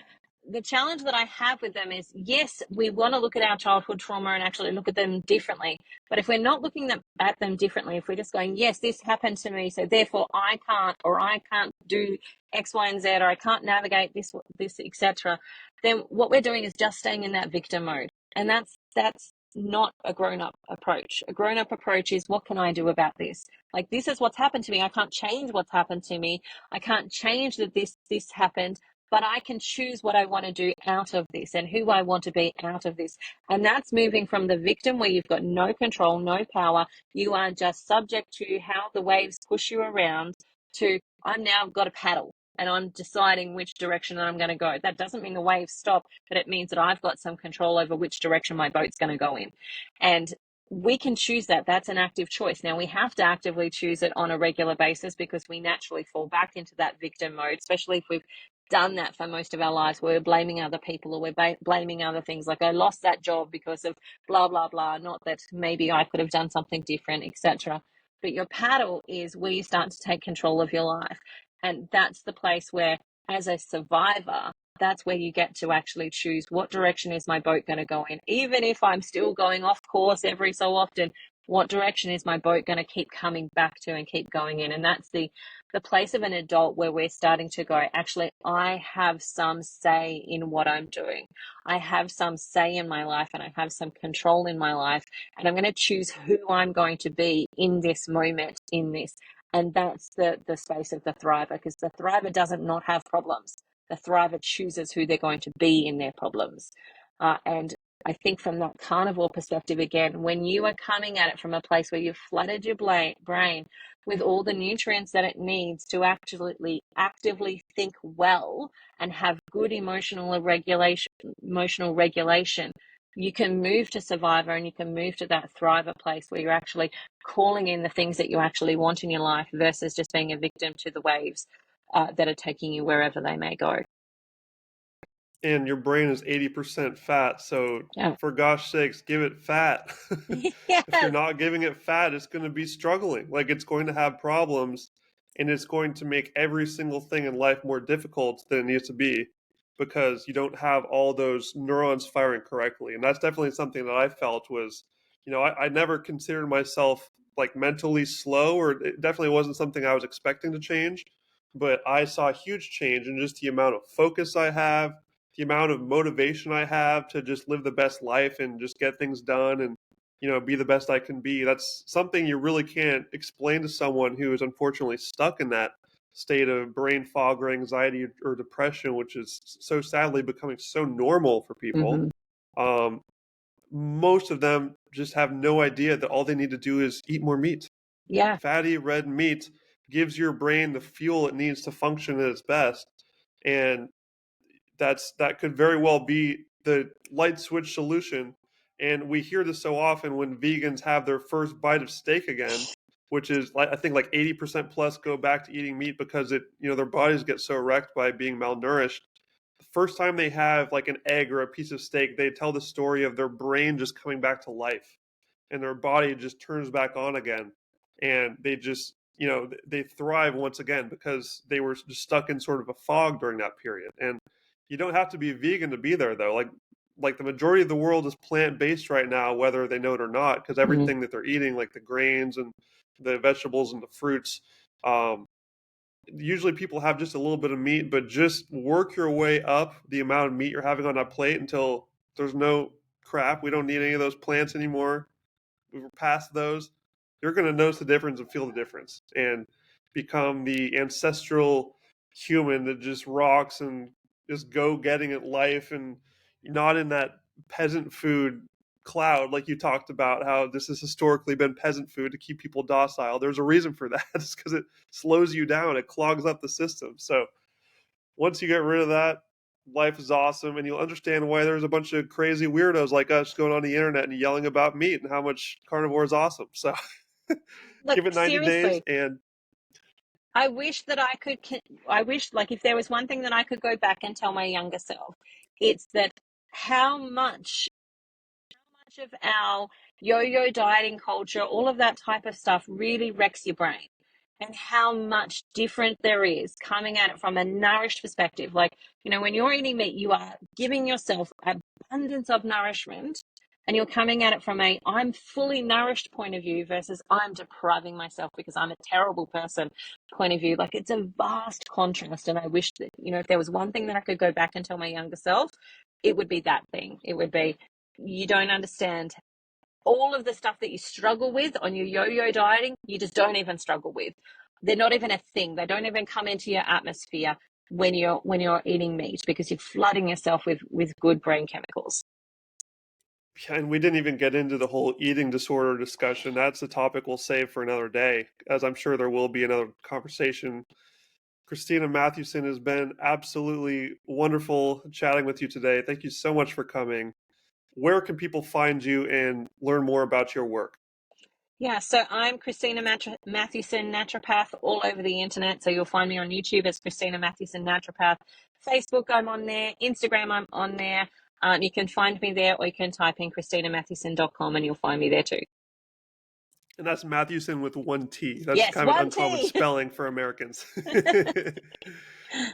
the challenge that I have with them is, yes, we want to look at our childhood trauma and actually look at them differently. But if we're not looking at them differently, if we're just going, yes, this happened to me, so therefore I can't do X, Y, and Z, or I can't navigate this, etc., then what we're doing is just staying in that victim mode. And that's not a grown-up approach. A grown-up approach is, what can I do about this? Like, this is what's happened to me. I can't change what's happened to me. I can't change that this happened, but I can choose what I want to do out of this and who I want to be out of this. And that's moving from the victim, where you've got no control, no power. You are just subject to how the waves push you around, to, I'm now got a paddle and I'm deciding which direction I'm going to go. That doesn't mean the waves stop, but it means that I've got some control over which direction my boat's going to go in. And we can choose that. That's an active choice. Now, we have to actively choose it on a regular basis, because we naturally fall back into that victim mode, especially if we've done that for most of our lives. We're blaming other people, or we're blaming other things, like, I lost that job because of blah, blah, blah, not that maybe I could have done something different, etc. But your paddle is where you start to take control of your life. And that's the place where, as a survivor, that's where you get to actually choose, what direction is my boat going to go in? Even if I'm still going off course every so often, what direction is my boat going to keep coming back to and keep going in? And that's the place of an adult, where we're starting to go, actually, I have some say in what I'm doing. I have some say in my life, and I have some control in my life. And I'm going to choose who I'm going to be in this moment, in this. And that's the space of the thriver, because the thriver doesn't not have problems. The thriver chooses who they're going to be in their problems. And I think from that carnivore perspective, again, when you are coming at it from a place where you've flooded your brain with all the nutrients that it needs to actually actively think well and have good emotional regulation, you can move to survivor, and you can move to that thriver place where you're actually calling in the things that you actually want in your life, versus just being a victim to the waves that are taking you wherever they may go. And your brain is 80% fat, so Yeah. for gosh sakes, give it fat. Yes. If you're not giving it fat, it's going to be struggling. Like, it's going to have problems, and it's going to make every single thing in life more difficult than it needs to be, because you don't have all those neurons firing correctly. And that's definitely something that I felt was, I never considered myself like mentally slow, or it definitely wasn't something I was expecting to change. But I saw a huge change in just the amount of focus I have, the amount of motivation I have to just live the best life and just get things done, and be the best I can be. That's something you really can't explain to someone who is unfortunately stuck in that state of brain fog or anxiety or depression, which is so sadly becoming so normal for people. Mm-hmm. Um, Most of them just have no idea that all they need to do is eat more meat. Yeah. Fatty red meat gives your brain the fuel it needs to function at its best. And that could very well be the light switch solution. And we hear this so often when vegans have their first bite of steak again, which is, like, I think like 80% plus go back to eating meat because their bodies get so wrecked by being malnourished. The first time they have like an egg or a piece of steak, they tell the story of their brain just coming back to life, and their body just turns back on again, and they just they thrive once again because they were just stuck in sort of a fog during that period. And you don't have to be vegan to be there, though. Like the majority of the world is plant-based right now, whether they know it or not, because Mm-hmm. everything that they're eating, like the grains and the vegetables and the fruits, um, usually people have just a little bit of meat, but just work your way up the amount of meat you're having on that plate until there's no crap. We don't need any of those plants anymore. We're past those. You're going to notice the difference and feel the difference and become the ancestral human that just rocks and just go getting at life, and not in that peasant food cloud like you talked about, how this has historically been peasant food to keep people docile. There's a reason for that. It's because it slows you down. It clogs up the system. So once you get rid of that, life is awesome, and you'll understand why there's a bunch of crazy weirdos like us going on the internet and yelling about meat and how much carnivore is awesome. So Look, give it 90 days seriously, and I wish that I wish, like, if there was one thing that I could go back and tell my younger self, it's that how much of our yo-yo dieting culture, all of that type of stuff, really wrecks your brain. and how much different there is coming at it from a nourished perspective. Like, when you're eating meat, you are giving yourself abundance of nourishment, and you're coming at it from a I'm fully nourished point of view versus I'm depriving myself because I'm a terrible person point of view. Like, it's a vast contrast. And I wish that, if there was one thing that I could go back and tell my younger self, it would be that thing. It would be, you don't understand all of the stuff that you struggle with on your yo-yo dieting. You just don't even struggle with. They're not even a thing. They don't even come into your atmosphere when you're eating meat, because you're flooding yourself with good brain chemicals. And we didn't even get into the whole eating disorder discussion. That's a topic we'll save for another day, as I'm sure there will be another conversation. Christina Mathewson, has been absolutely wonderful chatting with you today. Thank you so much for coming. Where can people find you and learn more about your work? Yeah, so I'm Christina Mathewson, naturopath, all over the internet. So you'll find me on YouTube as Christina Mathewson, naturopath. Facebook, I'm on there. Instagram, I'm on there. You can find me there, or you can type in ChristinaMathewson.com and you'll find me there too. And that's Mathewson with one T. That's Yes, kind of an one uncommon T. spelling for Americans.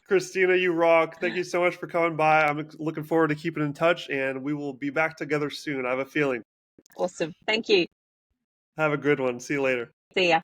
Christina, you rock. Thank you so much for coming by. I'm looking forward to keeping in touch, and we will be back together soon. I have a feeling. Awesome. Thank you. Have a good one. See you later. See ya.